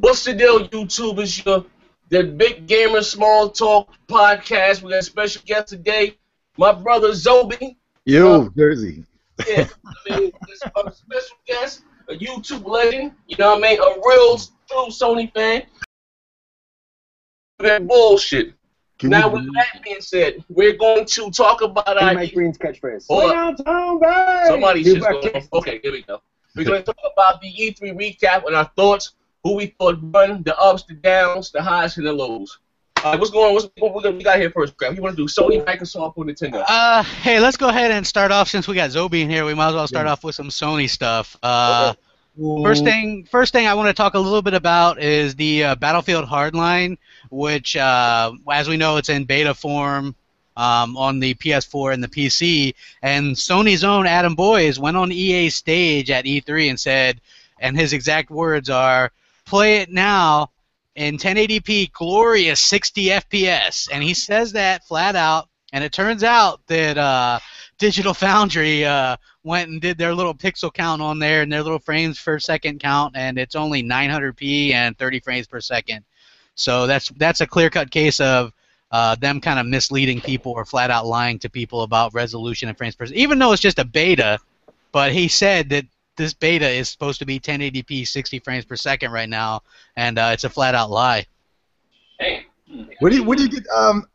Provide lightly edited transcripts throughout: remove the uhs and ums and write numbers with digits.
What's the deal, YouTube? It's the Big Gamer Small Talk podcast. We got a special guest today, my brother ZOBE. Yo, Jersey. Yeah, I mean, this is a special guest, a YouTube legend. You know what I mean? A real true Sony fan. That bullshit. Now, with that being said, we're going to talk about our Mike Green's catchphrase. Somebody should go. Okay, here we go. We're going to talk about the E3 recap and our thoughts, who we thought won, the ups, the downs, the highs, and the lows. What's going on? What we got here first, Graham? You want to do Sony, Microsoft, or Nintendo? Hey, let's go ahead and start off. Since we got ZOBE in here, we might as well start off with some Sony stuff. First thing I want to talk a little bit about is the Battlefield Hardline, which, as we know, it's in beta form on the PS4 and the PC. And Sony's own Adam Boyes went on EA's stage at E3 and said, and his exact words are, "Play it now in 1080p, glorious 60 FPS." And he says that flat out. And it turns out that Digital Foundry went and did their little pixel count on there and their little frames per second count, and it's only 900p and 30 frames per second. So that's a clear-cut case of them kind of misleading people or flat out lying to people about resolution and frames per second. Even though it's just a beta, but he said that this beta is supposed to be 1080p 60 frames per second right now, and it's a flat out lie. Hey. Where do you get?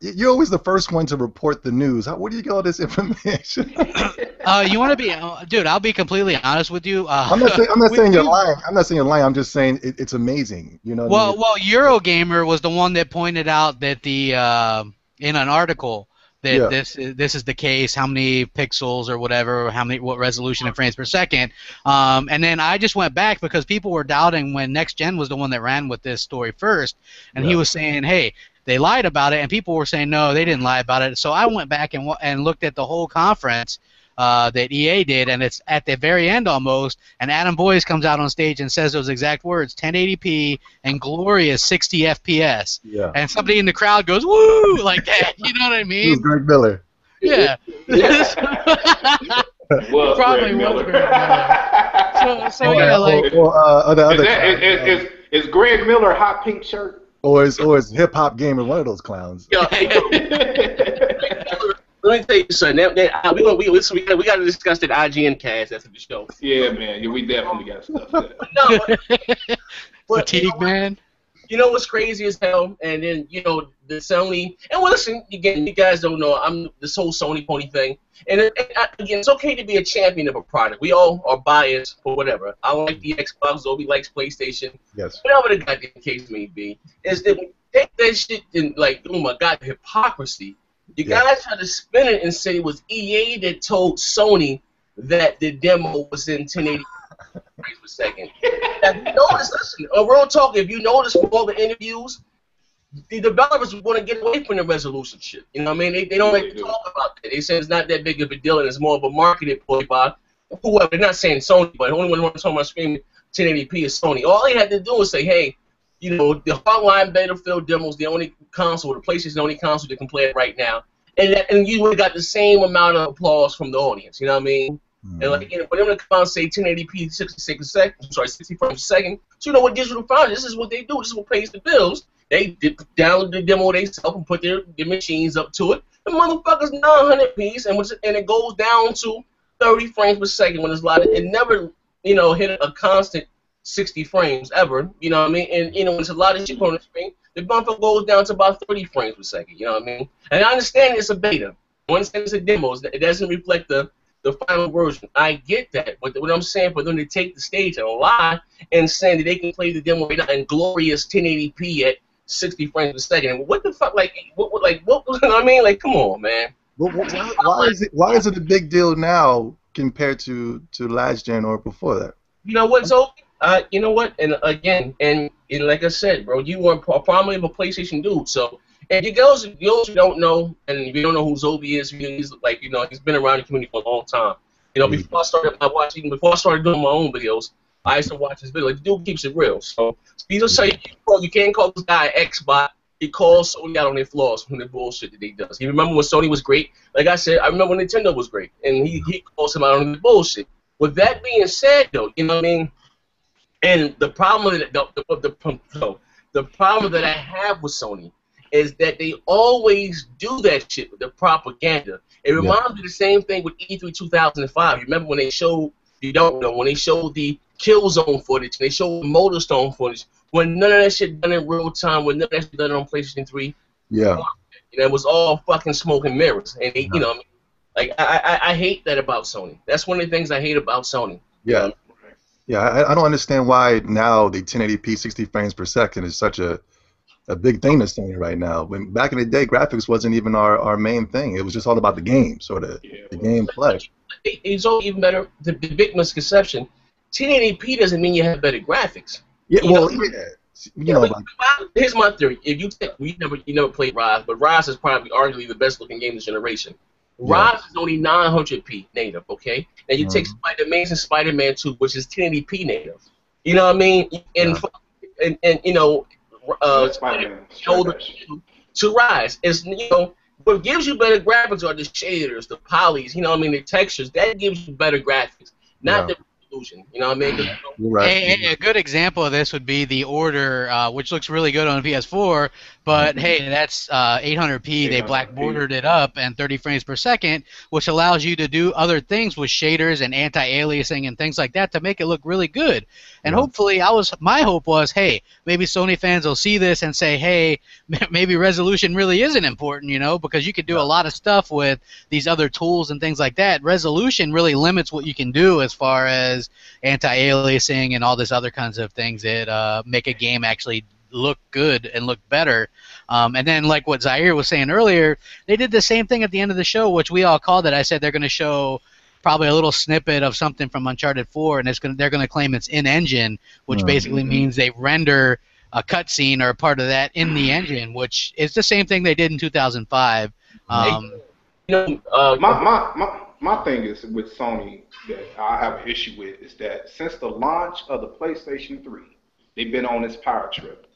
You're always the first one to report the news. Where do you get all this information? You want to be, dude? I'll be completely honest with you. I'm not saying you're lying. I'm not saying you're lying. I'm just saying it's amazing. You know. Well, Eurogamer was the one that pointed out that the in an article that this is the case. How many pixels or whatever? What resolution and frames per second? And then I just went back because people were doubting when Next Gen was the one that ran with this story first, and he was saying, hey, they lied about it, and people were saying no, they didn't lie about it. So I went back and looked at the whole conference that EA did, and it's at the very end almost, and Adam Boyes comes out on stage and says those exact words, 1080p and glorious 60 FPS. Yeah. And somebody in the crowd goes, woo, like that. You know what I mean? It was Greg Miller. Yeah. Well, probably was Greg Miller. So yeah, like. Is Greg Miller hot pink shirt? Or is Hip Hop Gamer one of those clowns? Yo, let me tell you something. We got to discuss that IGN cast after the show. Yeah, man. Yeah, we definitely got stuff there. Fatigue, man. You know what's crazy as hell? And then, you know, the Sony... And well, listen, again, you guys don't know, I'm this whole Sony pony thing. And again, it's okay to be a champion of a product. We all are biased or whatever. I like the Xbox, Zoe likes PlayStation. Yes. Whatever the goddamn case may be. Is that we take that shit and, like, oh my God, the hypocrisy. You guys try to spin it and say it was EA that told Sony that the demo was in 1080 frames per second. Now, if you notice, listen, real talk, if you notice from all the interviews, the developers want to get away from the resolution shit. You know what I mean? They don't like to talk about that. They say it's not that big of a deal and it's more of a marketing ploy by whoever. They're not saying Sony, but the only one who wants to talk about screaming 1080p is Sony. All they had to do was say, hey, you know, the Hardline Battlefield demo is the only console, the PlayStation is the only console that can play it right now. And you would have got the same amount of applause from the audience, you know what I mean? And like, you know, for them to come out and say 1080p 60 frames a second, so you know what Digital Foundry, this is what they do, this is what pays the bills. They download the demo themselves and put their machines up to it. The motherfucker's 900 piece, and it goes down to 30 frames per second when it's live. It never, you know, hit a constant 60 frames ever, you know what I mean? And, you know, when it's a lot of shit on the screen, the bumper goes down to about 30 frames per second, you know what I mean? And I understand it's a beta. I understand it's a demo. It doesn't reflect the final version. I get that. But what I'm saying, for them to take the stage and lie and saying that they can play the demo right now in glorious 1080p at 60 frames per second. What the fuck, like, what you know what I mean? Like, come on, man. Why is it a big deal now compared to last gen or before that? You know what, Zoe? You know what? And again, and like I said, bro, you were probably a PlayStation dude. So, and you girls who don't know, and if you don't know who ZOBE is, he's like, you know, he's been around the community for a long time. You know, before I started doing my own videos, I used to watch his video. Like, the dude keeps it real. So he'll say, you can't call this guy an X-bot. He calls Sony out on their flaws from the bullshit that he does. He remember when Sony was great. Like I said, I remember when Nintendo was great, and he calls him out on the bullshit. With that being said, though, you know what I mean? And the problem the problem that I have with Sony is that they always do that shit with the propaganda. It reminds me of the same thing with E3 2005. You remember when they showed, you don't know, when they showed the Killzone footage, they showed the Motorstone footage, when none of that shit done in real time, when none of that shit done on PlayStation 3. Yeah. It was all fucking smoke and mirrors. And they, you know, like I hate that about Sony. That's one of the things I hate about Sony. Yeah. Yeah, I don't understand why now the 1080p 60 frames per second is such a big thing to Sony right now. When back in the day, graphics wasn't even our main thing. It was just all about the game, sort of the gameplay. It's all even better. The big misconception: 1080p doesn't mean you have better graphics. Yeah, here's my theory. If you never played Rise, but Rise is probably arguably the best looking game this generation. Rise is only 900p native, okay? And you take Amazing Spider-Man 2, which is 1080p native. You know what I mean? And you know, Spider-Man to Rise is, you know, what gives you better graphics are the shaders, the polys, you know what I mean, the textures. That gives you better graphics, not the resolution. You know what I mean? A good example of this would be The Order, which looks really good on PS4, but hey, that's 800p. They black bordered it up and 30 frames per second, which allows you to do other things with shaders and anti-aliasing and things like that to make it look really good. And hopefully, my hope was, hey, maybe Sony fans will see this and say, hey, maybe resolution really isn't important, you know, because you could do a lot of stuff with these other tools and things like that. Resolution really limits what you can do as far as anti-aliasing and all this other kinds of things that make a game actually look good and look better. And then, like what Zaire was saying earlier, they did the same thing at the end of the show, which we all called it. I said they're going to show probably a little snippet of something from Uncharted 4, and they're going to claim it's in-engine, which basically means they render a cutscene or a part of that in the engine, which is the same thing they did in 2005. My thing is with Sony that I have an issue with is that since the launch of the PlayStation 3, they've been on this power trip.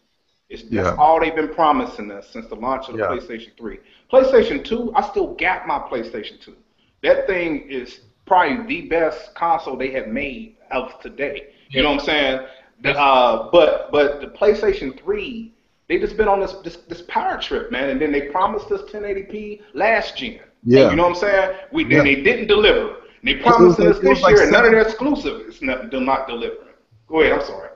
That's all they've been promising us since the launch of the PlayStation 3. PlayStation 2, I still got my PlayStation 2. That thing is probably the best console they have made of today. You know what I'm saying? But the PlayStation 3, they just been on this power trip, man. And then they promised us 1080p last gen. Yeah. You know what I'm saying? Then they didn't deliver. And they promised us this year, and none of their exclusives not delivering. Go ahead. I'm sorry.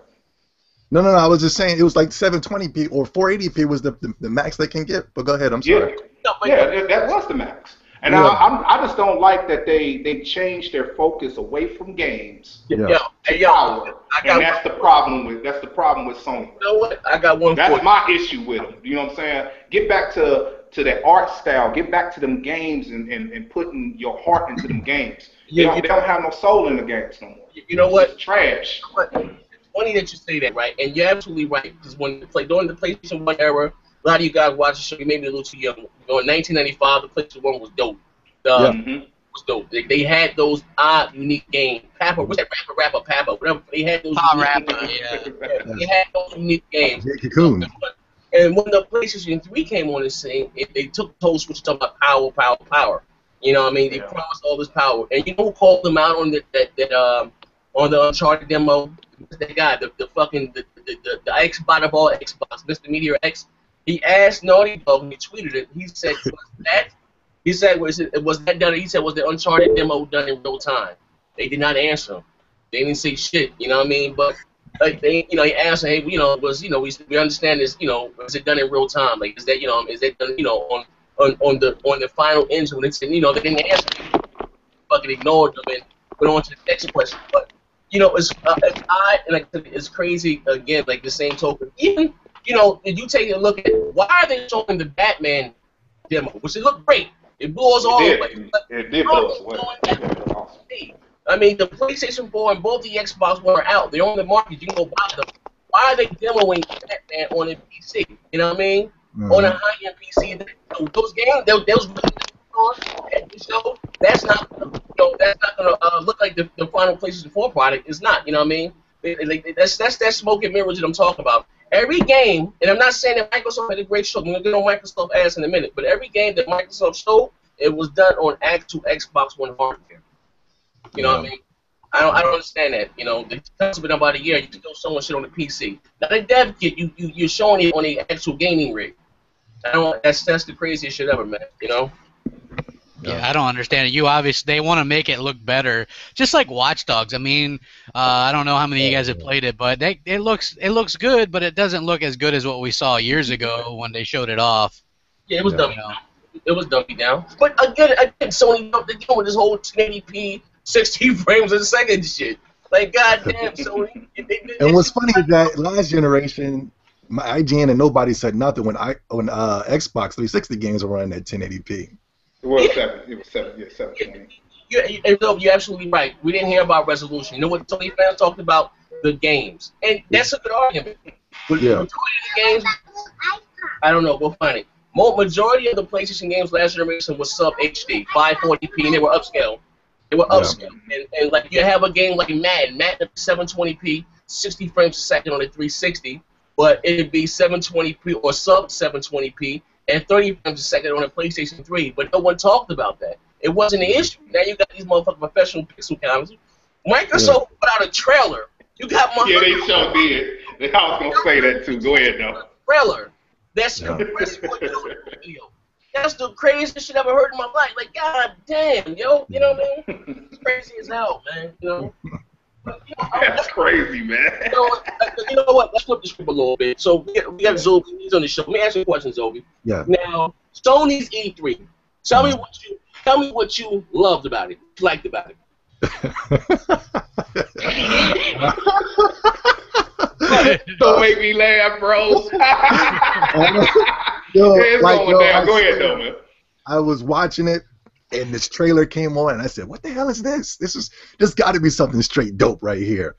No. I was just saying it was like 720p or 480p was the max they can get. But go ahead. I'm sorry. That was the max. And I just don't like that they changed their focus away from games to power. And that's the problem with Sony. You know what? I got one. That's my issue with them. You know what I'm saying? Get back to that art style. Get back to them games and putting your heart into them games. They don't have no soul in the games no more. You know what? It's trash. It's funny that you say that, right? And you're absolutely right. Because during the PlayStation 1 era, a lot of you guys watch the show, you may be a little too young. In 1995, the PlayStation 1 was dope. Was dope. They had those odd, unique games. Papa, what's that? Rapper, Papa, whatever. They had those unique games. They had those unique games. Cocoon. And when the PlayStation 3 came on the scene, they took the whole switch talking about power. You know what I mean? They promised all this power. And you know who called them out on on the Uncharted demo? That guy, the Xbot of all Xbox, Mr. Meteor X. He asked Naughty Dog, and he tweeted it. He said, was that done? He said, was the Uncharted demo done in real time? They did not answer him. They didn't say shit. You know what I mean? But like he asked, hey, we understand this. Is it done in real time? Like, is that done? On the final engine when they said, they didn't answer. Fucking ignored them and went on to the next question. But it's odd and like it's crazy again. Like the same token, even. If you take a look at why are they showing the Batman demo, which it looked great. It blew us all away. It did blow us away. I mean, the PlayStation 4 and both the Xbox One are out. They're on the market. You can go buy them. Why are they demoing Batman on a PC? You know what I mean? On a high-end PC. Those games, those that's not gonna look like the final PlayStation 4 product. It's not. You know what I mean? That's that smoke and mirrors that I'm talking about. Every game, and I'm not saying that Microsoft had a great show. I'm going to get on Microsoft ass in a minute, but every game that Microsoft showed, it was done on actual Xbox One hardware. You know what I mean? I don't understand that. You know, the test been about a year. You still showing shit on the PC. Now the dev kit, you're showing it on the actual gaming rig. I don't. That's the craziest shit ever, man. You know. Yeah, I don't understand it. You obviously they want to make it look better, just like Watch Dogs. I mean, I don't know how many of you guys have played it, but it looks good, but it doesn't look as good as what we saw years ago when they showed it off. Yeah, it was dummy. It was dumpy down. But again, Sony they're doing with this whole 1080p 60 frames a second shit. Like, goddamn, Sony. And what's funny is that last generation, my IGN and nobody said nothing when Xbox 360 games were running at 1080p. It was 720. You're absolutely right. We didn't hear about resolution. You know what Sony fans talked about? The games. And that's a good argument. But yeah. Majority of the games, I don't know. Go find it. Majority of the PlayStation games last generation was sub HD, 540p, and they were upscale. They were upscale. And like you have a game like Madden 720p, 60 frames a second on the 360, but it'd be 720p or sub 720p and 30 frames a second on the PlayStation 3. But no one talked about that. It wasn't an issue. Now you got these motherfucking professional pixel cameras. Microsoft put out a trailer. You got my they sure did. I was gonna say that too. Go ahead, though. Trailer. That's video. That's the craziest shit I've ever heard in my life. Like, god damn, yo, you know what I mean? It's crazy as hell, man. You know. But, that's crazy, man. You know what? Let's flip the script a little bit. So we got Zobe. He's on the show. Let me ask you a question, Zobe. Yeah. Now, Sony's E3. Tell me what you loved about it. What you liked about it. Don't make me laugh, bro. Go ahead, though, man. I was watching it, and this trailer came on, and I said, "What the hell is this? This got to be something straight dope right here."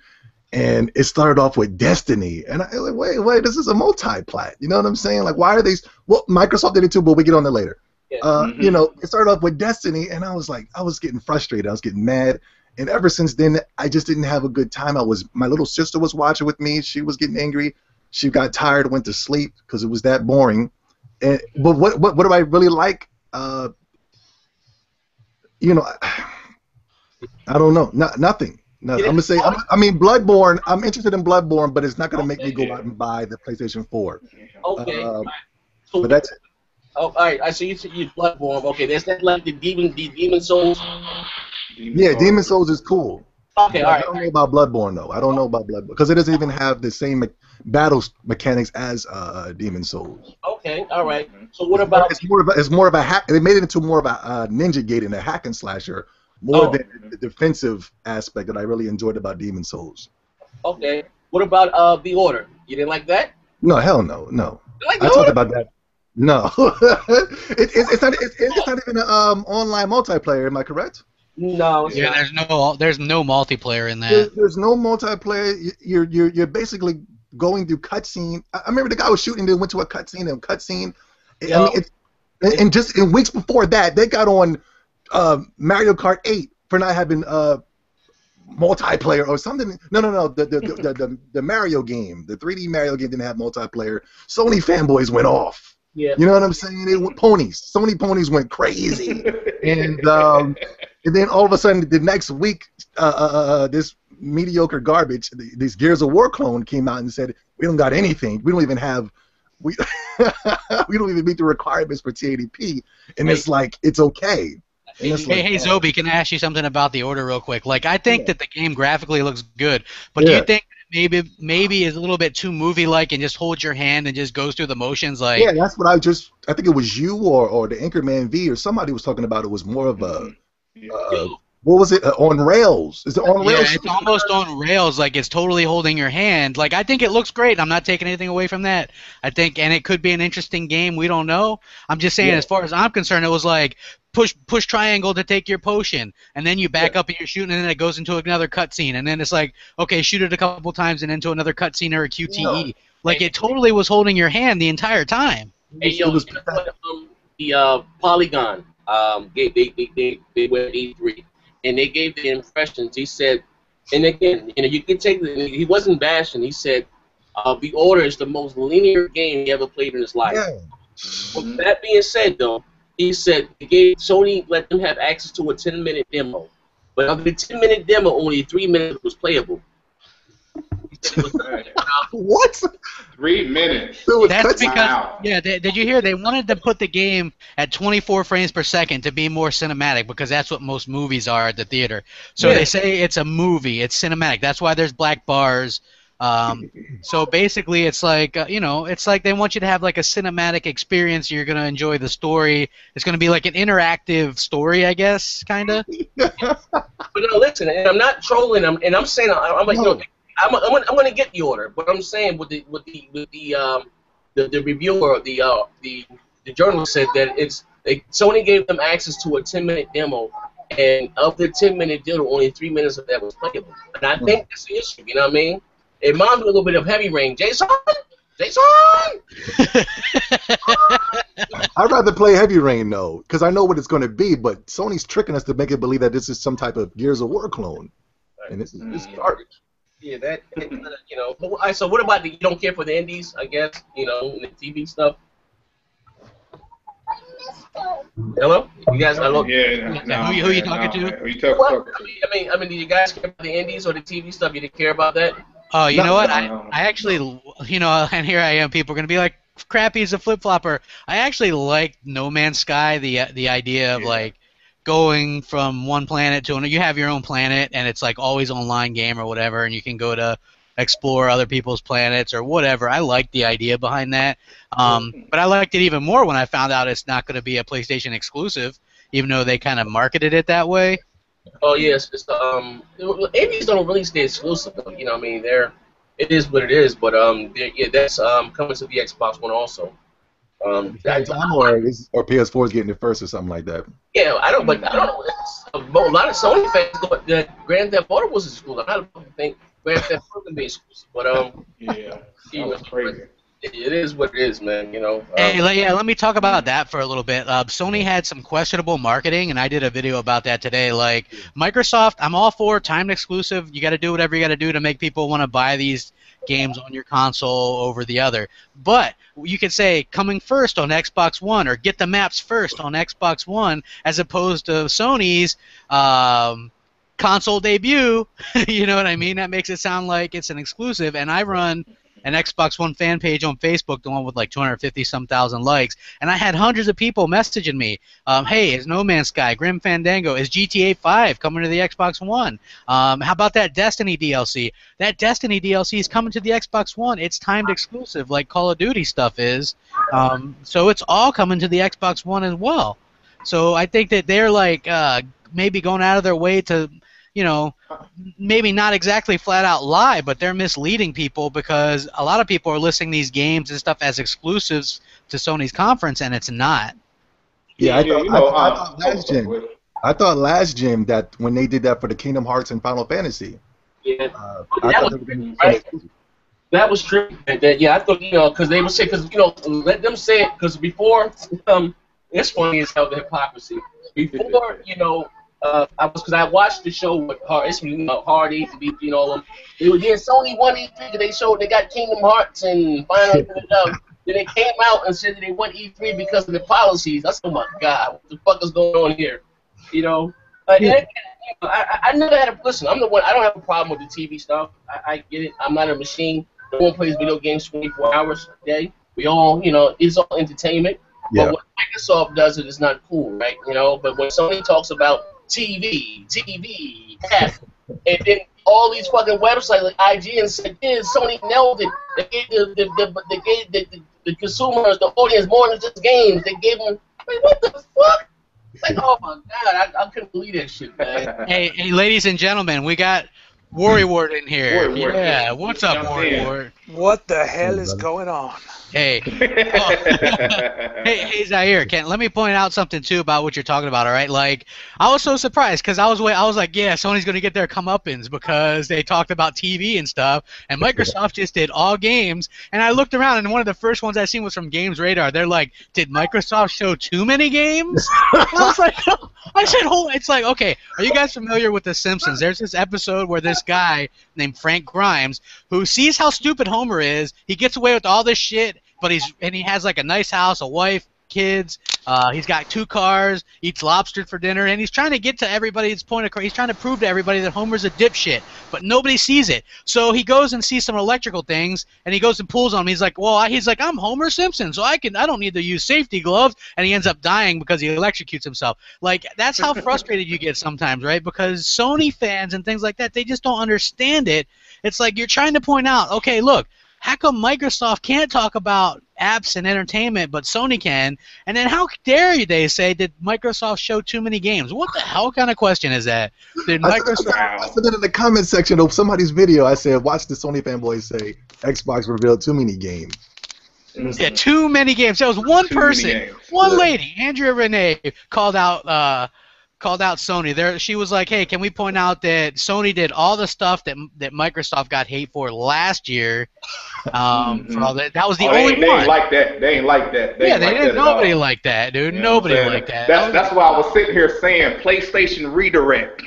And it started off with Destiny, and I was like, wait, this is a multi-plat. You know what I'm saying? Like, why are they? Well, Microsoft did it too, but we get on that later. Yeah. You know, it started off with Destiny, and I was like, I was getting frustrated. I was getting mad. And ever since then, I just didn't have a good time. My little sister was watching with me. She was getting angry. She got tired, went to sleep because it was that boring. But what do I really like? You know, I don't know. Nothing. I'm gonna say. I mean, Bloodborne. I'm interested in Bloodborne, but it's not gonna make me go out and buy the PlayStation 4. Okay. But that's it. Oh, all right. I see you Bloodborne. Okay, that's like the Demon Souls. Demon Souls is cool. Okay, all right. I don't know about Bloodborne though. I don't know about Bloodborne because it doesn't even have the same battle mechanics as Demon Souls. Okay, all right. So what about? It's more of a hack. They made it into more of a ninja gate and a hack and slasher, more than the defensive aspect that I really enjoyed about Demon Souls. Okay. What about The Order? You didn't like that? No, hell no. Like I talked about that. No, it's not even an online multiplayer. Am I correct? No. Yeah, there's no multiplayer in that. There's no multiplayer. You're basically going through cutscene. I remember the guy was shooting. They went to a cutscene I mean, and just in weeks before that, they got on Mario Kart 8 for not having multiplayer or something. No. The Mario game, the 3D Mario game didn't have multiplayer. Sony fanboys went off. Yeah. You know what I'm saying? They went Sony ponies went crazy, and then all of a sudden the next week, this mediocre garbage, this Gears of War clone came out and said, "We don't got anything. We don't even have we don't even meet the requirements for 1080p," and it's like it's okay. Hey, Zobe, can I ask you something about The Order real quick? Like, I think that the game graphically looks good, but do you think maybe is a little bit too movie-like and just holds your hand and just goes through the motions? Like, yeah, that's what I think it was you or the Anchorman V or somebody was talking about. It was more of a what was it, on rails? Is it on rails? Yeah, it's almost on rails. Like, it's totally holding your hand. Like, I think it looks great. I'm not taking anything away from that. I think, and it could be an interesting game. We don't know. I'm just saying, as far as I'm concerned, it was like push triangle to take your potion, and then you back up and you're shooting, and then it goes into another cutscene, and then it's like, okay, shoot it a couple times and into another cutscene or a QTE. Like, it totally was holding your hand the entire time. Hey, yo, the Polygon, they went E3. And they gave the impressions. He said, and again, you can take he wasn't bashing. He said, The Order is the most linear game he ever played in his life. Yeah. With that being said, though, he said Sony let them have access to a 10-minute demo, but of the 10-minute demo, only 3 minutes was playable. What? 3 minutes. That's because, yeah, did you hear? They wanted to put the game at 24 frames per second to be more cinematic because that's what most movies are at the theater. So they say it's a movie, it's cinematic. That's why there's black bars. So basically, it's like it's like they want you to have like a cinematic experience. You're gonna enjoy the story. It's gonna be like an interactive story, I guess, kind of. But no, listen, and I'm not trolling. I'm saying I'm like, I'm gonna get the order. But I'm saying with the reviewer, the journalist said that Sony gave them access to a 10-minute demo, and of the 10-minute demo, only 3 minutes of that was playable. And I think that's the issue. You know what I mean? It reminds me a little bit of Heavy Rain. Jason! I'd rather play Heavy Rain, though, because I know what it's going to be, but Sony's tricking us to make it believe that this is some type of Gears of War clone. And it's garbage. Yeah, that, But, so what about you don't care for the indies, I guess, and the TV stuff? Hello? You guys, hello? Yeah, no, who are you talking to? Who you talking to? I mean, do you guys care about the indies or the TV stuff? You didn't care about that? Oh, you know what? I actually, and here I am. People are gonna be like, "Crappy is a flip flopper." I actually like No Man's Sky. The idea of like going from one planet to another. You have your own planet, and it's like always online game or whatever, and you can go to explore other people's planets or whatever. I like the idea behind that. But I liked it even more when I found out it's not going to be a PlayStation exclusive, even though they kind of marketed it that way. Oh yes, indies don't release the exclusive though. You know what I mean? It is what it is. But that's coming to the Xbox One also. Or PS4 is getting it first or something like that. Yeah, I don't know. A lot of Sony fans thought that Grand Theft Auto was exclusive. I don't think Grand Theft Auto can be exclusive, but that was crazy. It is what it is, man. Hey, let me talk about that for a little bit. Sony had some questionable marketing, and I did a video about that today. Like Microsoft, I'm all for timed exclusive. You got to do whatever you got to do to make people want to buy these games on your console over the other. But you could say coming first on Xbox One or get the maps first on Xbox One, as opposed to Sony's console debut. You know what I mean? That makes it sound like it's an exclusive, and I run an Xbox One fan page on Facebook, the one with like 250-some thousand likes, and I had hundreds of people messaging me, hey, is No Man's Sky, Grim Fandango, is GTA 5 coming to the Xbox One? How about that Destiny DLC? That Destiny DLC is coming to the Xbox One. It's timed exclusive like Call of Duty stuff is. So it's all coming to the Xbox One as well. So I think that they're like maybe going out of their way to, maybe not exactly flat out lie, but they're misleading people because a lot of people are listing these games and stuff as exclusives to Sony's conference, and it's not. Yeah, I thought last gen that when they did that for the Kingdom Hearts and Final Fantasy. Yeah, that was true. I thought because they would say let them say it because before it's funny as hell the hypocrisy. Before because I watched the show with Hard Eight and BP all of them. It was Sony won E3 because they got Kingdom Hearts and Final Fantasy. Then they came out and said that they won E3 because of the policies. I said, oh my God, what the fuck is going on here? I never had a listen. I'm the one. I don't have a problem with the TV stuff. I get it. I'm not a machine. No one plays video games 24 hours a day. We all, it's all entertainment. Yeah. But when Microsoft does it, it's not cool, right? But when Sony talks about TV, app, and then all these fucking websites like IGN said, Sony nailed it. They gave the consumers, the audience, more than just games. They gave them, what the fuck? Like, oh my God, I couldn't believe that shit, man. Hey, ladies and gentlemen, we got Warrior in here. Yeah, what's up, Warrior? What the hell is going on? Hey, hey, Zaire, let me point out something too about what you're talking about. All right, like I was so surprised because I was like, yeah, Sony's gonna get their comeuppance because they talked about TV and stuff, and Microsoft just did all games. And I looked around, and one of the first ones I seen was from Games Radar. They're like, did Microsoft show too many games? I was like, I said, it's like, okay, are you guys familiar with The Simpsons? There's this episode where this guy named Frank Grimes, who sees how stupid Homer is, he gets away with all this shit. But he has like a nice house, a wife, kids. He's got 2 cars, eats lobster for dinner, and he's trying to get to everybody's point of. He's trying to prove to everybody that Homer's a dipshit, but nobody sees it. So he goes and sees some electrical things, and he goes and pulls on him. He's like, I'm Homer Simpson, so I don't need to use safety gloves, and he ends up dying because he electrocutes himself. Like, that's how frustrated you get sometimes, right? Because Sony fans and things like that, they just don't understand it. It's like you're trying to point out, okay, look, how come Microsoft can't talk about apps and entertainment, but Sony can? And then how dare you, they say, did Microsoft show too many games? What the hell kind of question is that? Did Microsoft... I said that in the comment section of somebody's video. I said, watch the Sony fanboys say Xbox revealed too many games. Yeah, too many games. There was one person, one lady, Andrea Renee, called out Sony. There, she was like, "Hey, can we point out that Sony did all the stuff that Microsoft got hate for last year? For all that was the only one." They ain't like that. They ain't like that. They didn't. Nobody liked that, dude. You know nobody liked that. That's why I was sitting here saying PlayStation redirect.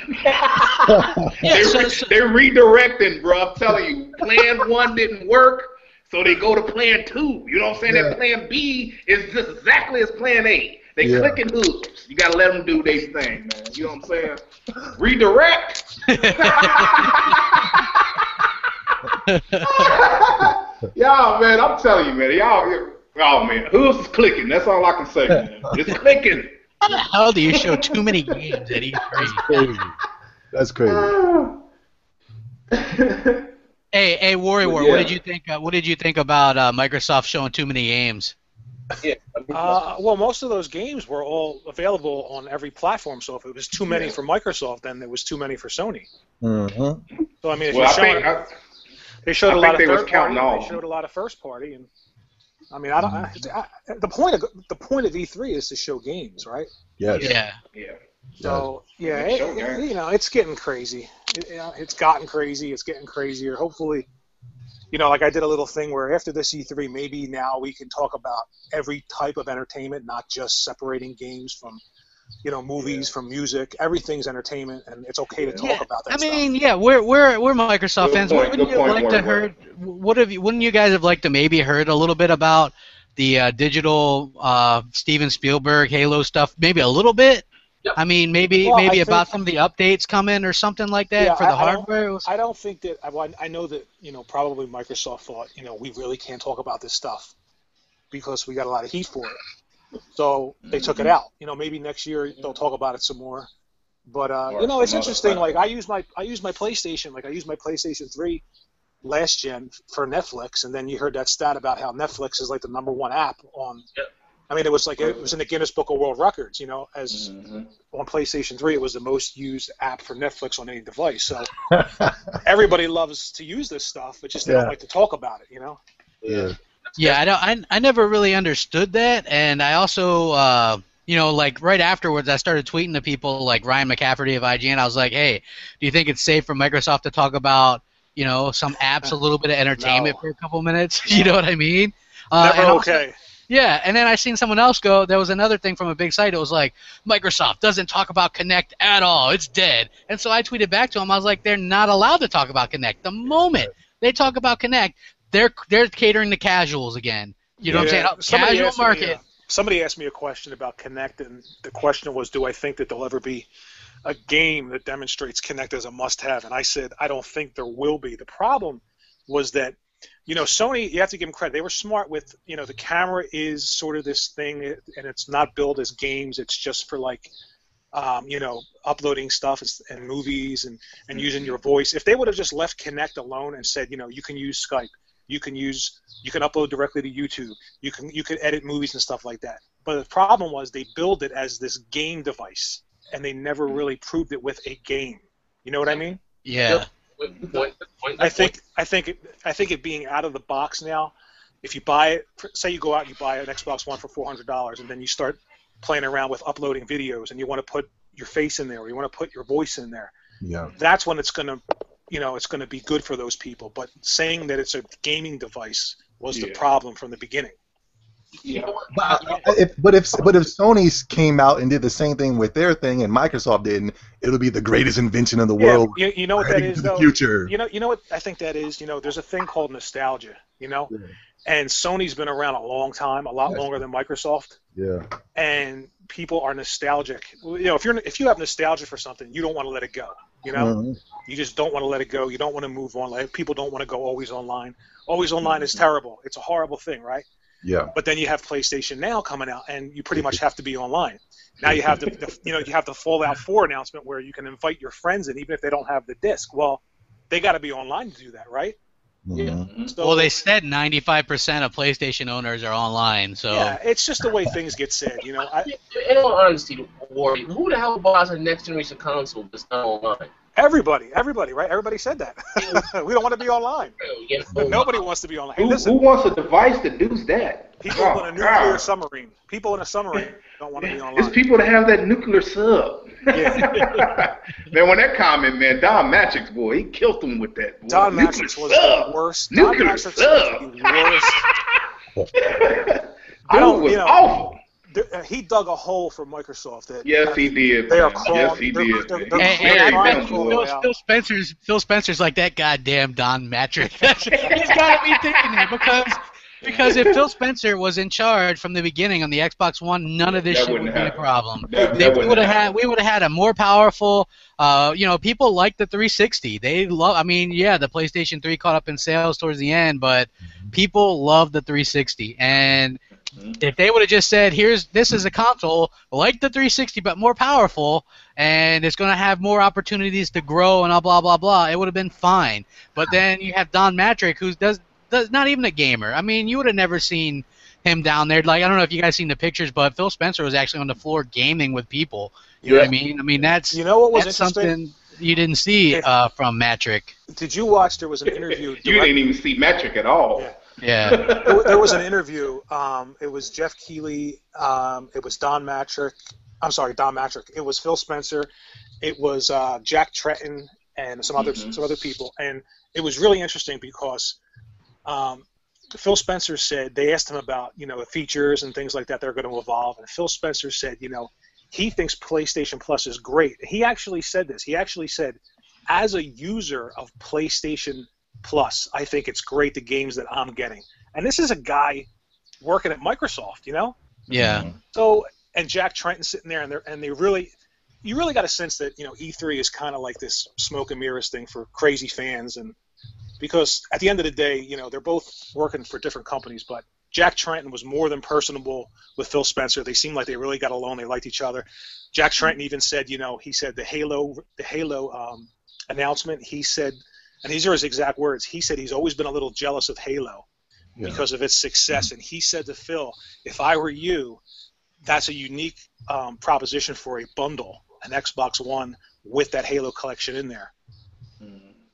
They're redirecting, bro. I'm telling you, Plan 1 didn't work, so they go to Plan 2. You know what I'm saying? That Plan B is just exactly as Plan A. They clicking hooks. You gotta let them do their thing, man. You know what I'm saying? Redirect. Y'all, man, I'm telling you, man. Oh man, who's clicking? That's all I can say, man. It's clicking. How the hell do you show too many games at E3? That's crazy. Hey, Warrior, what did you think? What did you think about Microsoft showing too many games? Yeah. Well, most of those games were all available on every platform. So if it was too many for Microsoft, then there was too many for Sony. Mm-hmm. So I mean, if they showed a lot of third party, they showed a lot of first party, and I mean, the point of E3 is to show games, right? Yes. Yeah. So it's getting crazy. It's gotten crazy. It's getting crazier. Hopefully. Like I did a little thing where after this E3, maybe now we can talk about every type of entertainment, not just separating games from, movies from music. Everything's entertainment, and it's okay to talk about that. We're Microsoft fans. Wouldn't you guys have liked to maybe heard a little bit about the digital Steven Spielberg Halo stuff? Maybe a little bit. Yep. I mean, maybe about some of the updates coming or something like that for the hardware. I don't think that. I know that probably Microsoft thought we really can't talk about this stuff because we got a lot of heat for it. So they took it out. Maybe next year they'll talk about it some more. But it's interesting. Like I use my PlayStation. Like I used my PlayStation 3 last gen for Netflix, and then you heard that stat about how Netflix is like the #1 app on. Yep. I mean, it was in the Guinness Book of World Records, as on PlayStation 3, it was the most used app for Netflix on any device. So everybody loves to use this stuff, but just they don't like to talk about it, Yeah, I never really understood that, and I also, like right afterwards, I started tweeting to people like Ryan McCafferty of IGN. I was like, hey, do you think it's safe for Microsoft to talk about, some apps, a little bit of entertainment for a couple minutes? No. You know what I mean? Never okay. Yeah, and then I seen someone else go, there was another thing from a big site, it was like, Microsoft doesn't talk about Kinect at all, it's dead. And so I tweeted back to them, I was like, they're not allowed to talk about Kinect. The moment they talk about Kinect, they're catering to casuals again. You know what I'm saying? Casual market. Somebody asked me a question about Kinect, and the question was, do I think that there'll ever be a game that demonstrates Kinect as a must-have? And I said, I don't think there will be. The problem was that Sony, you have to give them credit. They were smart with, the camera is sort of this thing, and it's not billed as games. It's just for uploading stuff and movies and using your voice. If they would have just left Kinect alone and said, you can use Skype, you can upload directly to YouTube, you can edit movies and stuff like that. But the problem was they billed it as this game device, and they never really proved it with a game. You know what I mean? Yeah. I think it being out of the box now. If you buy it, say you go out and you buy an Xbox One for $400, and then you start playing around with uploading videos, and you want to put your face in there, or you want to put your voice in there. Yeah. That's when it's gonna be good for those people. But saying that it's a gaming device was the problem from the beginning. Yeah. But if Sony came out and did the same thing with their thing and Microsoft didn't, it'll be the greatest invention in the world. You know what that is, though? Future. You know what I think that is? There's a thing called nostalgia, and Sony's been around a long time, a lot longer than Microsoft. Yeah. And people are nostalgic. If you have nostalgia for something, you don't want to let it go. You just don't want to let it go. You don't want to move on. Like, people don't want to go always online. Always online is terrible. It's a horrible thing, right? Yeah. But then you have PlayStation Now coming out, and you pretty much have to be online. Now you have you have the Fallout 4 announcement where you can invite your friends in, even if they don't have the disc. Well, they got to be online to do that, right? Yeah. So, well, they said 95% of PlayStation owners are online, so yeah, it's just the way things get said. In all honesty, Warrior, who the hell buys a next generation console that's not online? Everybody, right? Everybody said that. We don't want to be online. Nobody wants to be online. Hey, Who wants a device that does that? People in a nuclear submarine. People in a submarine don't want to be online. It's people that have that nuclear sub. Yeah. Man, when that comment, man, Don Matrix, boy, he killed him with that. Boy. Don Matrix was the worst. Nuclear sub. Was the worst. Dude was awful. He dug a hole for Microsoft. Yes, he did. They are crawling. Yes, he did. I bet Phil Spencer's like that goddamn Don Matrix. He's got to be thinking that because if Phil Spencer was in charge from the beginning on the Xbox One, none of this shit would be a problem. We would have had a more powerful. People like the 360. They love. I mean, yeah, the PlayStation 3 caught up in sales towards the end, but people love the 360. And if they would have just said, this is a console like the 360 but more powerful, and it's going to have more opportunities to grow and blah blah blah, it would have been fine. But then you have Don Matrix, who's not even a gamer. I mean, you would have never seen him down there. Like, I don't know if you guys seen the pictures, but Phil Spencer was actually on the floor gaming with people. You know what I mean? I mean, that's what was that's something you didn't see from Matrix. Did you watch? There was an interview. You didn't even see Matrix at all. Yeah. There was an interview. It was Jeff Keighley. It was Don Matrix. I'm sorry, Don Matrix. It was Phil Spencer. It was Jack Tretton and some other people. And it was really interesting because Phil Spencer said, they asked him about the features and things like that that are going to evolve, and Phil Spencer said he thinks PlayStation Plus is great. He actually said this. He actually said, as a user of PlayStation Plus, I think it's great, the games that I'm getting. And this is a guy working at Microsoft, Yeah. So, and Jack Tretton sitting there, and you really got a sense that E3 is kind of like this smoke and mirrors thing for crazy fans, and because at the end of the day, they're both working for different companies, but Jack Tretton was more than personable with Phil Spencer. They seemed like they really got along. They liked each other. Jack Tretton even said, he said the Halo announcement, he said, and these are his exact words, he said he's always been a little jealous of Halo because of its success. And he said to Phil, if I were you, that's a unique proposition for a bundle, an Xbox One with that Halo collection in there.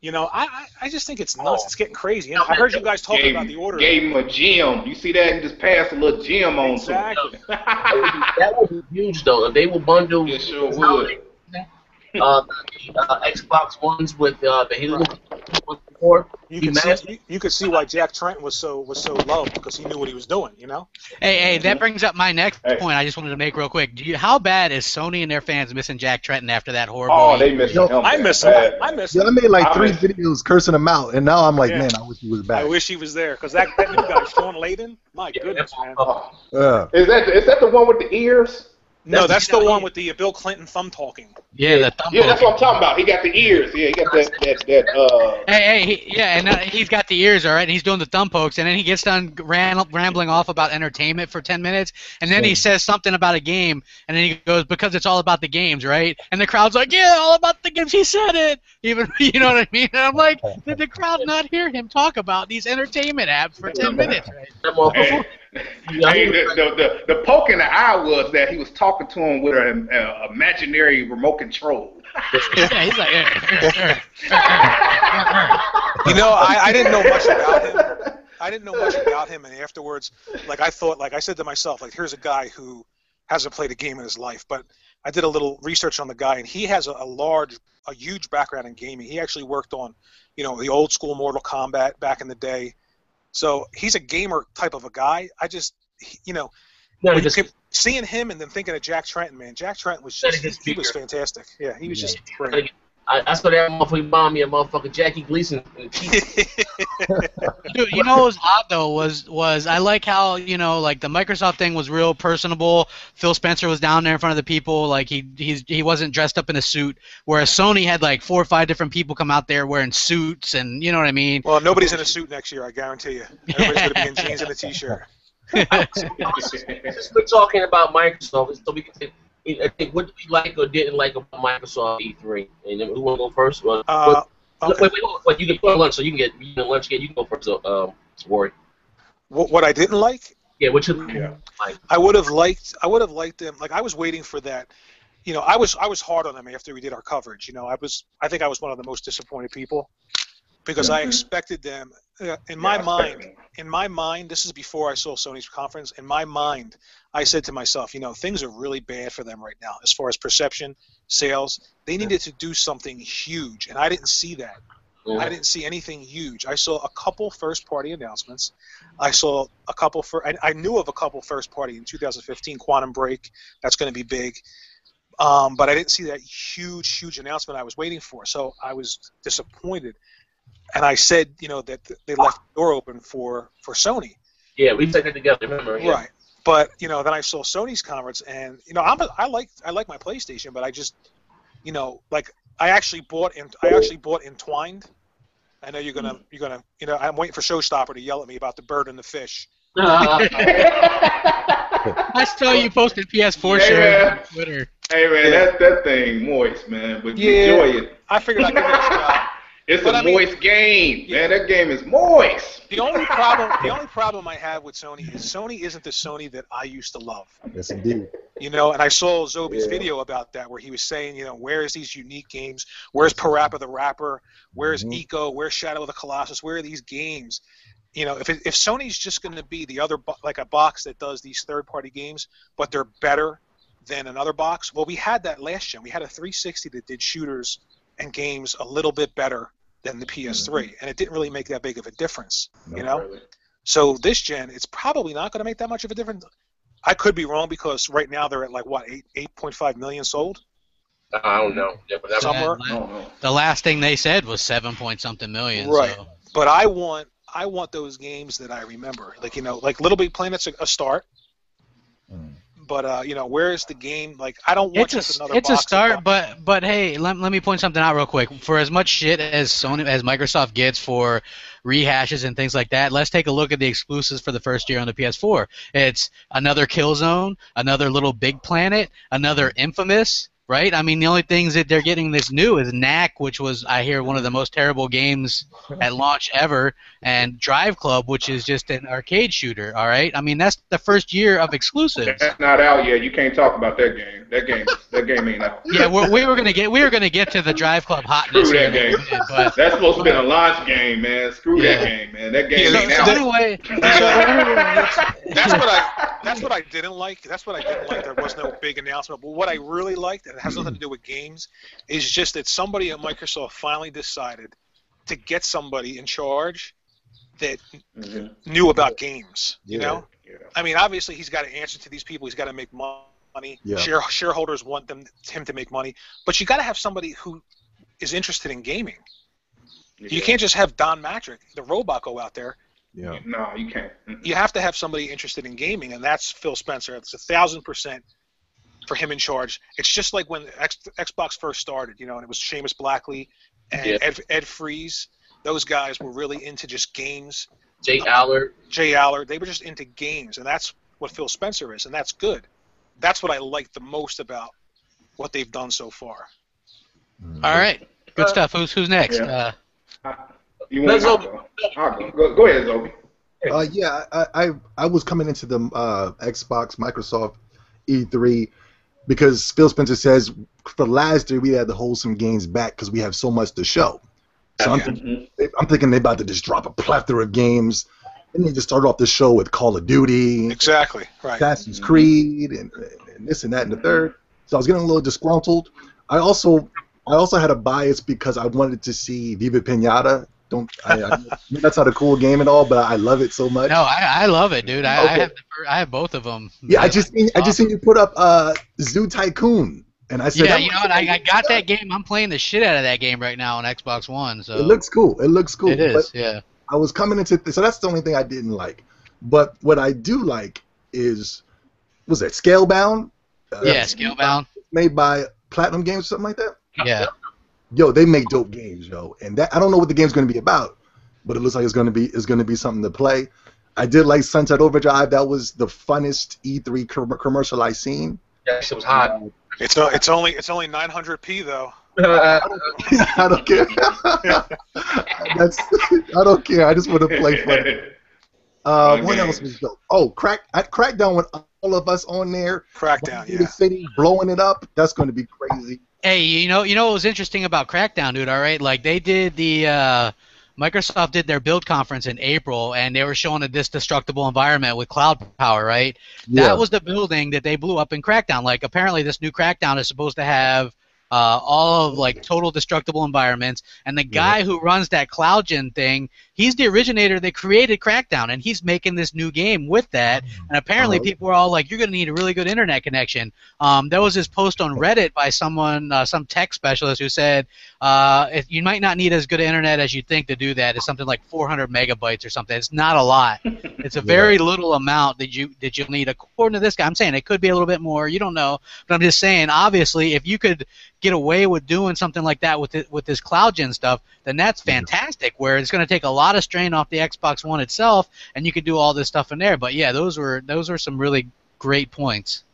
I just think it's nuts. It's getting crazy. I heard you guys talking about the order. Gave him a gem. You see that? He just passed a little gem on exactly. That would be huge, though. If they will bundle it sure would. Xbox Ones with the Halo before. You could see why Jack Tretton was so loved, because he knew what he was doing, Hey, that brings up my next point. I just wanted to make real quick. How bad is Sony and their fans missing Jack Tretton after that horrible? Oh, they miss him. I miss him. I made like 3 videos cursing him out, and now I'm like, man, I wish he was back. I wish he was there, because that new guy, Sean Layden, my goodness, man. Is that the one with the ears? No, that's the one with the Bill Clinton thumb talking. Yeah, the thumb. Yeah, that's what I'm talking about. He got the ears. Yeah, he got that. He's got the ears, all right. And he's doing the thumb pokes, and then he gets done rambling off about entertainment for 10 minutes, and then he says something about a game, and then he goes, because it's all about the games, right? And the crowd's like, yeah, all about the games. He said it. Even, you know what I mean? And I'm like, did the crowd not hear him talk about these entertainment apps for 10 minutes? Right? The poke in the eye was that he was talking to him with an imaginary remote control. Yeah, he's like, I didn't know much about him. I didn't know much about him, and afterwards, I said to myself, here's a guy who hasn't played a game in his life, but I did a little research on the guy, and he has a huge background in gaming. He actually worked on, the old school Mortal Kombat back in the day. So he's a gamer type of a guy. you know, No, when you keep seeing him and then thinking of Jack Trenton, man. Jack Trenton was just, he was fantastic. Yeah, he was just great. I saw that motherfucker remind me of motherfucking Jackie Gleason. Dude, you know what was odd though was I like how, you know, like the Microsoft thing was real personable. Phil Spencer was down there in front of the people, like he wasn't dressed up in a suit, whereas Sony had like 4 or 5 different people come out there wearing suits, and you know what I mean. Well, nobody's in a suit next year, I guarantee you. Everybody's gonna be in jeans and a t-shirt. Since we're talking about Microsoft, so we can say, I think, what do we like or didn't like about Microsoft E3? And then who want to go first? Well, okay. wait, you can put lunch, so you can get lunch. You can go first, Rory. What I didn't like? Yeah, what you like? I would have liked them. Like, I was waiting for that. You know, I was hard on them after we did our coverage. You know, I think I was one of the most disappointed people because I expected them. In my mind, this is before I saw Sony's conference. In my mind, I said to myself, you know, things are really bad for them right now as far as perception, sales. They needed to do something huge, and I didn't see that. I didn't see anything huge. I saw a couple first-party announcements. I saw a couple I knew of a couple first-party in 2015, Quantum Break. That's going to be big. But I didn't see that huge announcement I was waiting for. So I was disappointed. And I said, you know, that they left the door open for Sony. Yeah, we said it together, remember? Yeah. Right. But, you know, then I saw Sony's conference, and, you know, I like my PlayStation, but I just, you know, like, I actually bought Entwined. I know you're gonna, you know, I'm waiting for Showstopper to yell at me about the bird and the fish. I saw you posted PS4 shirt on Twitter. Hey man, that thing moist, man. But you enjoy it. I figured I'd give it a shot. It's a moist game, man. That game is moist. The only problem I have with Sony is Sony isn't the Sony that I used to love. Yes, indeed. You know, and I saw Zobe's video about that, where he was saying, you know, where's these unique games? Where's Parappa the Rapper? Where's Eco? Where's Shadow of the Colossus? Where are these games? You know, if Sony's just going to be the other, like a box that does these third-party games, but they're better than another box. Well, we had that last gen. We had a 360 that did shooters and games a little bit better than the PS3, and it didn't really make that big of a difference, you know? Really. So this gen, it's probably not going to make that much of a difference. I could be wrong, because right now they're at, like, what, 8.5 million sold? I don't know. Yeah, but somewhere. The last thing they said was 7-point-something million. Right. So. But I want those games that I remember. Like, you know, like Little Big Planet's a start. But you know, where's the game? Like, I don't want another box. It's a start, but hey, let me point something out real quick. For as much shit as Microsoft gets for rehashes and things like that, let's take a look at the exclusives for the first year on the PS4. It's another Killzone, another Little Big Planet, another Infamous. Right? I mean, the only things that they're getting this new is Knack, which was, I hear, one of the most terrible games at launch ever, and Drive Club, which is just an arcade shooter, all right? I mean, that's the first year of exclusives. That's not out yet. You can't talk about that game. That game ain't out. Yeah, we were gonna get to the Drive Club hotness. Screw that game. But that's supposed to be a launch game, man. Screw that game, man. That game ain't out. Anyway, that's what I didn't like. That's what I didn't like. There was no big announcement. But what I really liked, and it has nothing to do with games, is just that somebody at Microsoft finally decided to get somebody in charge that knew about games. You know? Yeah. I mean, obviously he's got to answer to these people. He's got to make money. Yeah. Shareholders want him to make money. But you got to have somebody who is interested in gaming. Yeah. You can't just have Don Matrick, the robot, go out there. Yeah. No, you can't. You have to have somebody interested in gaming, and that's Phil Spencer. It's 1,000% for him in charge. It's just like when Xbox first started, you know, and it was Seamus Blackley and Ed Freeze. Those guys were really into just games. Jay Allard. They were just into games, and that's what Phil Spencer is, and that's good. That's what I like the most about what they've done so far. All right. Good stuff. Who's next? Yeah. You want to go ahead, Zobe. Yeah, I was coming into the Xbox Microsoft E3 because Phil Spencer says for last year we had to hold some games back because we have so much to show. So I'm thinking they're about to just drop a plethora of games. And they just started off the show with Call of Duty. Exactly, right. Assassin's Creed and this and that and the third. So I was getting a little disgruntled. I also had a bias because I wanted to see Viva Pinata that's not a cool game at all, but I love it so much. No, I love it, dude. I have both of them. Yeah, I just seen you put up Zoo Tycoon, and I said, yeah, you know what? I got that game. I'm playing the shit out of that game right now on Xbox One. So it looks cool. It is, yeah. I was coming into this, so that's the only thing I didn't like. But what I do like is, was that Scalebound? Yeah, Scalebound. Made by Platinum Games or something like that? Yeah. Yo, they make dope games, yo. And that, I don't know what the game's going to be about, but it looks like it's going to be something to play. I did like Sunset Overdrive. That was the funnest E3 commercial I seen. That shit was hot. It's only 900p though. I don't care. I don't care. I just want to play fun. What else was dope? Oh, Crackdown with all of us on there. Crackdown, yeah. The city blowing it up. That's going to be crazy. Hey, you know what was interesting about Crackdown, dude? All right, like they did the Microsoft did their build conference in April, and they were showing this destructible environment with cloud power, right? Yeah. That was the building that they blew up in Crackdown. Like apparently, this new Crackdown is supposed to have all of like total destructible environments, and the guy who runs that CloudGen thing, he's the originator that created Crackdown, and he's making this new game with that. And apparently people were all like, you're going to need a really good internet connection. There was this post on Reddit by someone, some tech specialist, who said you might not need as good internet as you think to do that. It's something like 400 megabytes or something. It's not a lot. It's a very little amount that you'll need. According to this guy, I'm saying it could be a little bit more. You don't know, but I'm just saying, obviously, if you could get away with doing something like that with this CloudGen stuff, then that's fantastic. Where it's going to take a lot of strain off the Xbox One itself, and you could do all this stuff in there. But yeah, those were some really great points.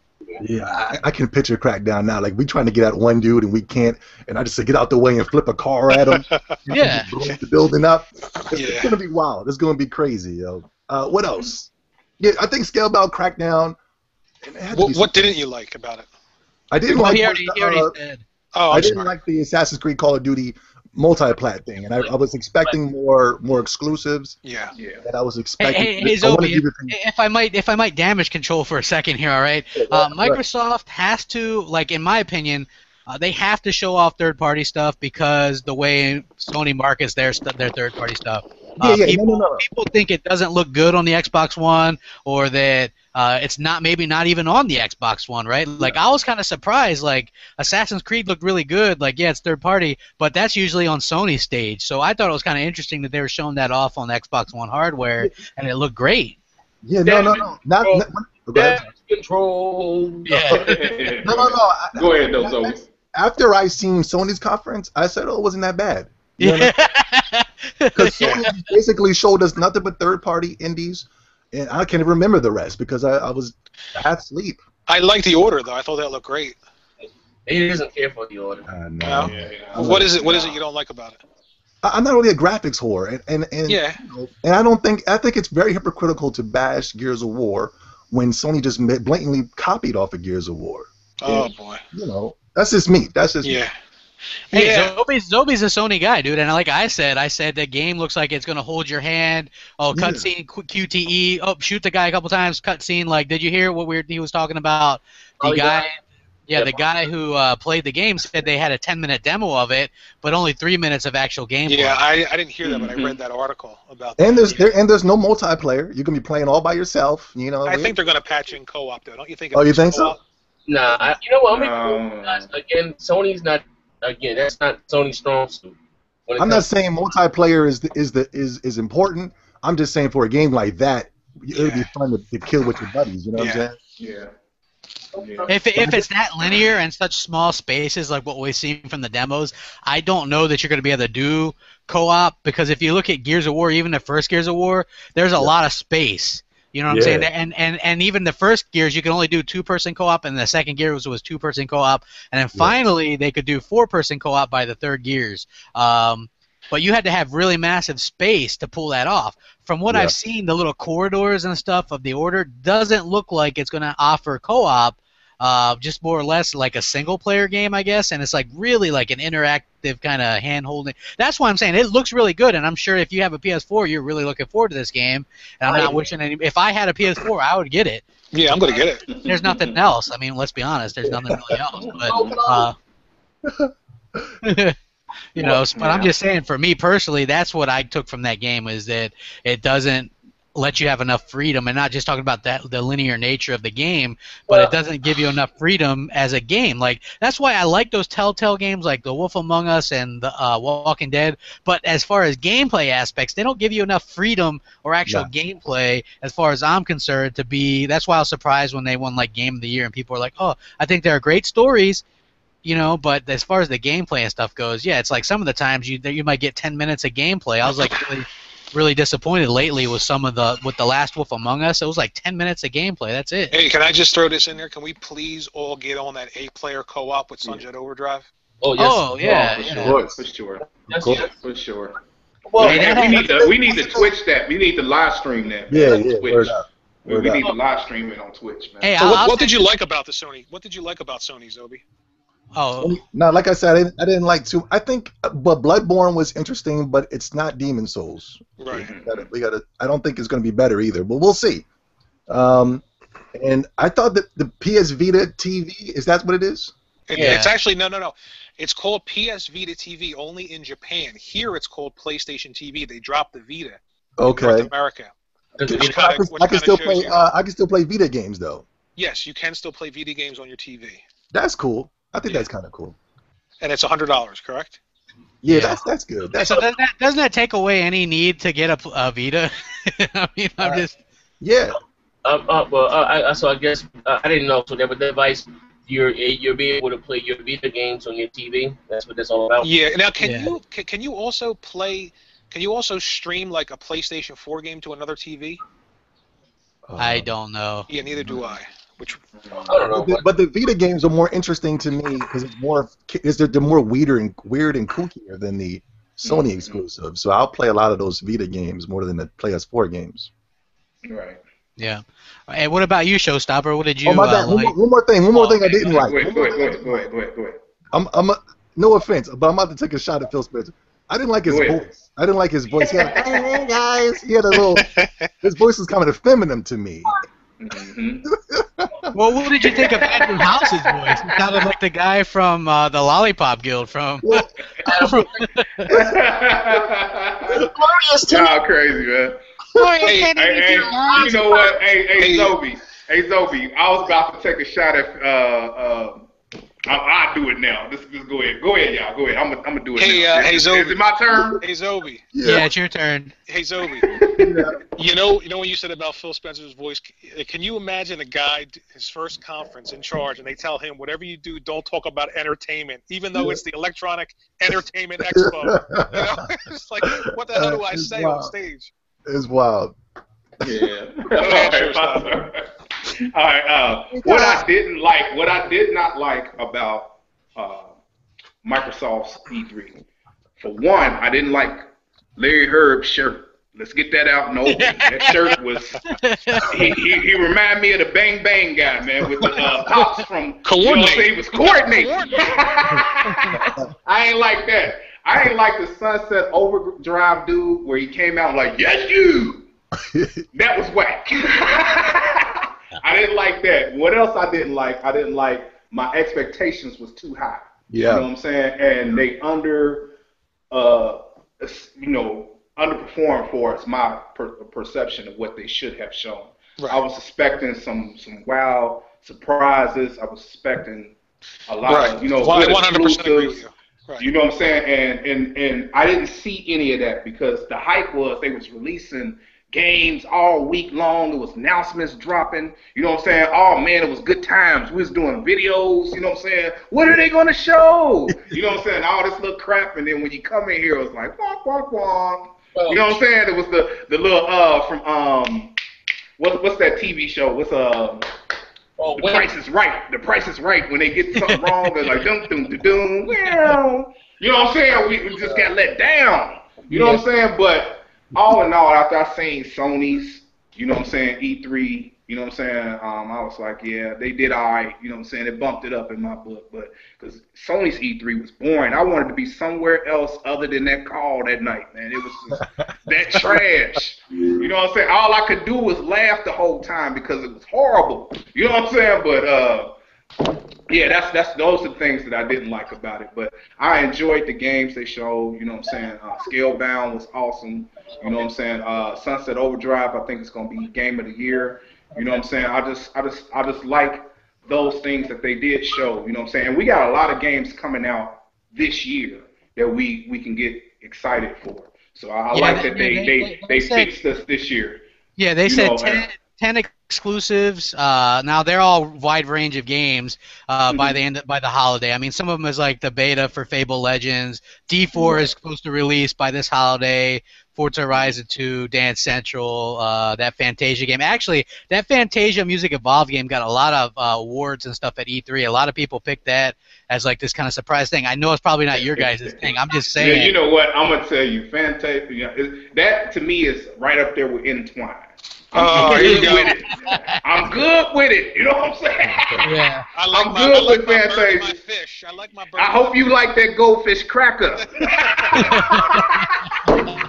Yeah, I can picture Crackdown now. Like, we trying to get at one dude and we can't, and I just say get out the way and flip a car at him. Yeah, blow the building up. It's gonna be wild. It's gonna be crazy, yo. What else? Yeah, I think Scalebound, Crackdown. What didn't you like about it? I didn't well, like. he already said. Oh, I didn't like the Assassin's Creed Call of Duty multi-plat thing, and I was expecting more exclusives. Yeah. And I was expecting. Hey, Zobe, if I might damage control for a second here, all right? Microsoft has to, like, in my opinion, they have to show off third-party stuff because the way Sony markets their third-party stuff. People think it doesn't look good on the Xbox One, or that it's maybe not even on the Xbox One, right? Like, I was kind of surprised. Like, Assassin's Creed looked really good. Like, yeah, it's third party, but that's usually on Sony's stage. So I thought it was kind of interesting that they were showing that off on Xbox One hardware, and it looked great. Yeah, no. Not control. Yeah. No. Go ahead, though, Zoe. After I seen Sony's conference, I said, "Oh, it wasn't that bad." Because Sony basically showed us nothing but third-party indies, and I can't even remember the rest because I was half asleep. I like the order though. I thought that looked great. He doesn't care for the order. No. What is it? What is it you don't like about it? I'm not really a graphics whore, and yeah. And I think it's very hypocritical to bash Gears of War when Sony just blatantly copied off of Gears of War. Oh boy. That's just me. That's just me. Hey, Zobe's a Sony guy, dude, and like I said the game looks like it's gonna hold your hand. Oh, cutscene, QTE. Oh, shoot the guy a couple times. Cutscene. Like, did you hear what he was talking about? The guy. Yeah, the guy who played the game said they had a 10-minute demo of it, but only 3 minutes of actual gameplay. Yeah, I didn't hear that, but I read that article about that. And there's no multiplayer. You can be playing all by yourself. I think they're gonna patch in co-op though. Don't you think? Oh, you think so? Nah, you know what? Again, Sony's not. Again, that's not Sony's strong suit. I'm not saying multiplayer is important. I'm just saying for a game like that, it would be fun to kill with your buddies. You know what I'm saying? Yeah. If it's that linear and such small spaces like what we've seen from the demos, I don't know that you're going to be able to do co-op, because if you look at Gears of War, even the first Gears of War, there's a lot of space. You know what I'm saying? And even the first Gears, you can only do 2-person co-op, and the second Gears was 2-person co-op, and then finally they could do 4-person co-op by the third Gears. But you had to have really massive space to pull that off. From what I've seen, the little corridors and stuff of the Order doesn't look like it's going to offer co-op. Just more or less like a single-player game, I guess, and it's like really like an interactive kind of hand-holding. That's why I'm saying it looks really good, and I'm sure if you have a PS4, you're really looking forward to this game. And I'm not wishing any. If I had a PS4, I would get it. Yeah, I'm gonna get it. There's nothing else. I mean, let's be honest. There's nothing really else. But you know. But I'm just saying, for me personally, that's what I took from that game, is that it doesn't let you have enough freedom, and not just talking about that the linear nature of the game, but it doesn't give you enough freedom as a game. Like, that's why I like those Telltale games like The Wolf Among Us and the Walking Dead. But as far as gameplay aspects, they don't give you enough freedom or actual gameplay, as far as I'm concerned, to be. That's why I was surprised when they won like Game of the Year, and people were like, "Oh, I think they're great stories." You know, but as far as the gameplay and stuff goes, yeah, it's like some of the times you might get 10 minutes of gameplay. I was like really disappointed lately with with the last Wolf Among Us. It was like 10 minutes of gameplay. That's it. Hey, can I just throw this in there? Can we please all get on that 8-player co-op with Sunjet Overdrive? Oh, yes. Oh, yeah. For sure. For sure. Well, we need to Twitch that. We need to live stream that. Twitch. We need to live stream it on Twitch, man. Hey, so what did you like about the Sony? What did you like about Sony, Zobe? Oh, no, like I said, I didn't like too. I think, but Bloodborne was interesting, but it's not Demon Souls. Right. We gotta. I don't think it's gonna be better either, but we'll see. And I thought that the PS Vita TV, is that what it is? It's actually no. It's called PS Vita TV only in Japan. Here it's called PlayStation TV. They dropped the Vita in North America. I can still play. I can still play Vita games though. Yes, you can still play Vita games on your TV. That's cool. I think that's kind of cool. And it's $100, correct? Yeah, that's good. So doesn't that take away any need to get a Vita? I mean, I'm just. Yeah. So I guess I didn't know. So that with that device, you'll be able to play your Vita games on your TV. That's what that's all about. Yeah. Now, can you also play? Can you also stream like a PlayStation 4 game to another TV? I don't know. Yeah, neither do I. I don't know. But the Vita games are more interesting to me because it's more. They're more weird and kookier than the Sony exclusive. So I'll play a lot of those Vita games more than the PS4 games. Right. Yeah. And what about you, Showstopper? What did you like? One more thing I didn't like. Go ahead. No offense, but I'm about to take a shot at Phil Spencer. I didn't like his voice. I didn't like his voice. He had, hey guys. He had a little. His voice was kind of feminine to me. Well, what did you think of Andrew House's voice? He sounded like the guy from the Lollipop Guild from. Y'all crazy, man. Hey, you know what? Hey, Zobe. I was about to take a shot at. I'll do it now. Just go ahead. Go ahead, y'all. Go ahead. I'm gonna do it. Now. Hey, Zobe. Is it my turn? Hey, Zobe. Yeah, it's your turn. Hey, Zobe. You know when you said about Phil Spencer's voice, can you imagine a guy, his first conference in charge, and they tell him, whatever you do, don't talk about entertainment, even though it's the Electronic Entertainment Expo. You know? It's like, what the hell do I say on stage? It's wild. Yeah. All right. What I did not like about Microsoft's E3. For one, I didn't like Larry Herb's shirt. Let's get that out and open. That shirt was. He reminded me of the Bang Bang guy, man, with the pops from. Coordinate. He was coordinating. I ain't like that. I ain't like the Sunset Overdrive dude where he came out like, yes, you. That was whack. I didn't like that. What else I didn't like? I didn't like my expectations was too high. Yeah. You know what I'm saying? And they underperformed for us, my perception of what they should have shown. Right. I was expecting some wow surprises. I was expecting a lot of, well, I 100% agree with you. Right. You know what I'm saying? And I didn't see any of that because the hype was they was releasing games all week long. It was announcements dropping. You know what I'm saying? Oh, man, it was good times. We was doing videos. You know what I'm saying? What are they going to show? You know what I'm saying? All this little crap. And then when you come in here, it was like, wonk, wonk, wonk. You know what I'm saying? It was the little, from, what's that TV show? What's, The Price is Right. The Price is Right. When they get something wrong, they're like, dum, dum, dum, dum. You know what I'm saying? We just got let down. You know what I'm saying? But all in all, after I seen Sony's, you know what I'm saying, E3, you know what I'm saying, I was like, yeah, they did all right. You know what I'm saying? They bumped it up in my book. But because Sony's E3 was boring. I wanted to be somewhere else other than that call that night, man. It was just that trash. You know what I'm saying? All I could do was laugh the whole time because it was horrible. You know what I'm saying? But Yeah, those are the things that I didn't like about it. But I enjoyed the games they showed. You know what I'm saying? Scalebound was awesome. You know what I'm saying? Sunset Overdrive, I think it's gonna be game of the year. You know what I'm saying? I just like those things that they did show. You know what I'm saying? And we got a lot of games coming out this year that we can get excited for. So I like that they fixed us this year. Yeah, they said 10 exclusives. Now they're all wide range of games by the holiday. I mean, some of them is like the beta for Fable Legends. D4 is supposed to release by this holiday. Forza Horizon 2, Dance Central, that Fantasia game. Actually, that Fantasia Music Evolved game got a lot of awards and stuff at E3. A lot of people picked that as like this kind of surprise thing. I know it's probably not your guys' thing. I'm just saying. Yeah, you know what? I'm gonna tell you, Fantasia. That to me is right up there with Entwine. I'm good with it. You know what I'm saying? Yeah. I'm good with Fantasia. My fish. I like my bird. I hope you like that goldfish cracker.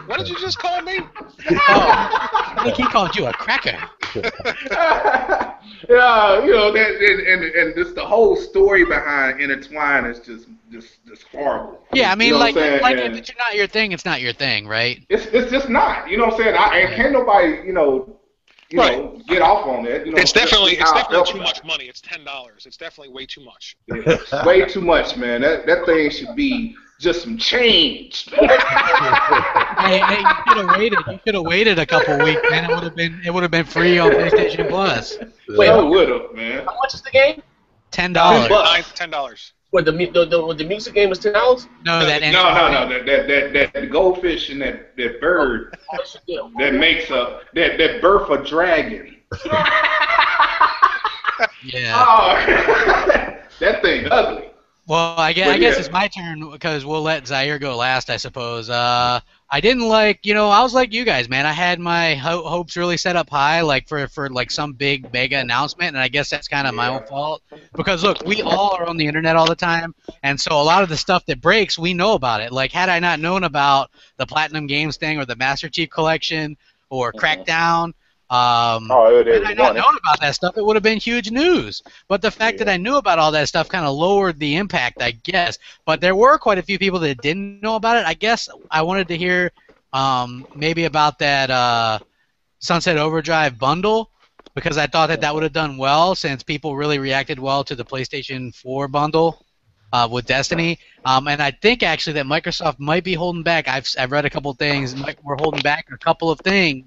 What did you just call me? I think he called you a cracker. Yeah, you know that, and just the whole story behind Intertwine is just horrible. Yeah, I mean, you know like and if it's not your thing, it's not your thing, right? It's just not. You know what I'm saying? I can't nobody you know get off on that. You know, it's definitely too much money. It's $10. It's definitely way too much. Yeah, way too much, man. That thing should be just some change. Hey, you should have waited a couple weeks, man. It would have been free on PlayStation Plus. Wait, I would have, man. How much is the game? $10. $10. What the music game is $10? No, No. That goldfish and that bird that makes that birth a dragon. Yeah. Oh, that thing ugly. Well, I guess it's my turn because we'll let Zaire go last, I suppose. I didn't like, I was like you guys, man. I had my hopes really set up high, like for like some big mega announcement, and I guess that's kind of my own fault. Because look, we all are on the internet all the time, and so a lot of the stuff that breaks, we know about it. Like, had I not known about the Platinum Games thing or the Master Chief Collection or Crackdown, had I not known about that stuff, it would have been huge news. But the fact that I knew about all that stuff kind of lowered the impact, I guess. But there were quite a few people that didn't know about it. I guess I wanted to hear maybe about that Sunset Overdrive bundle, because I thought that would have done well since people really reacted well to the PlayStation 4 bundle with Destiny. And I think actually that Microsoft might be holding back. I've read a couple things. We're holding back a couple of things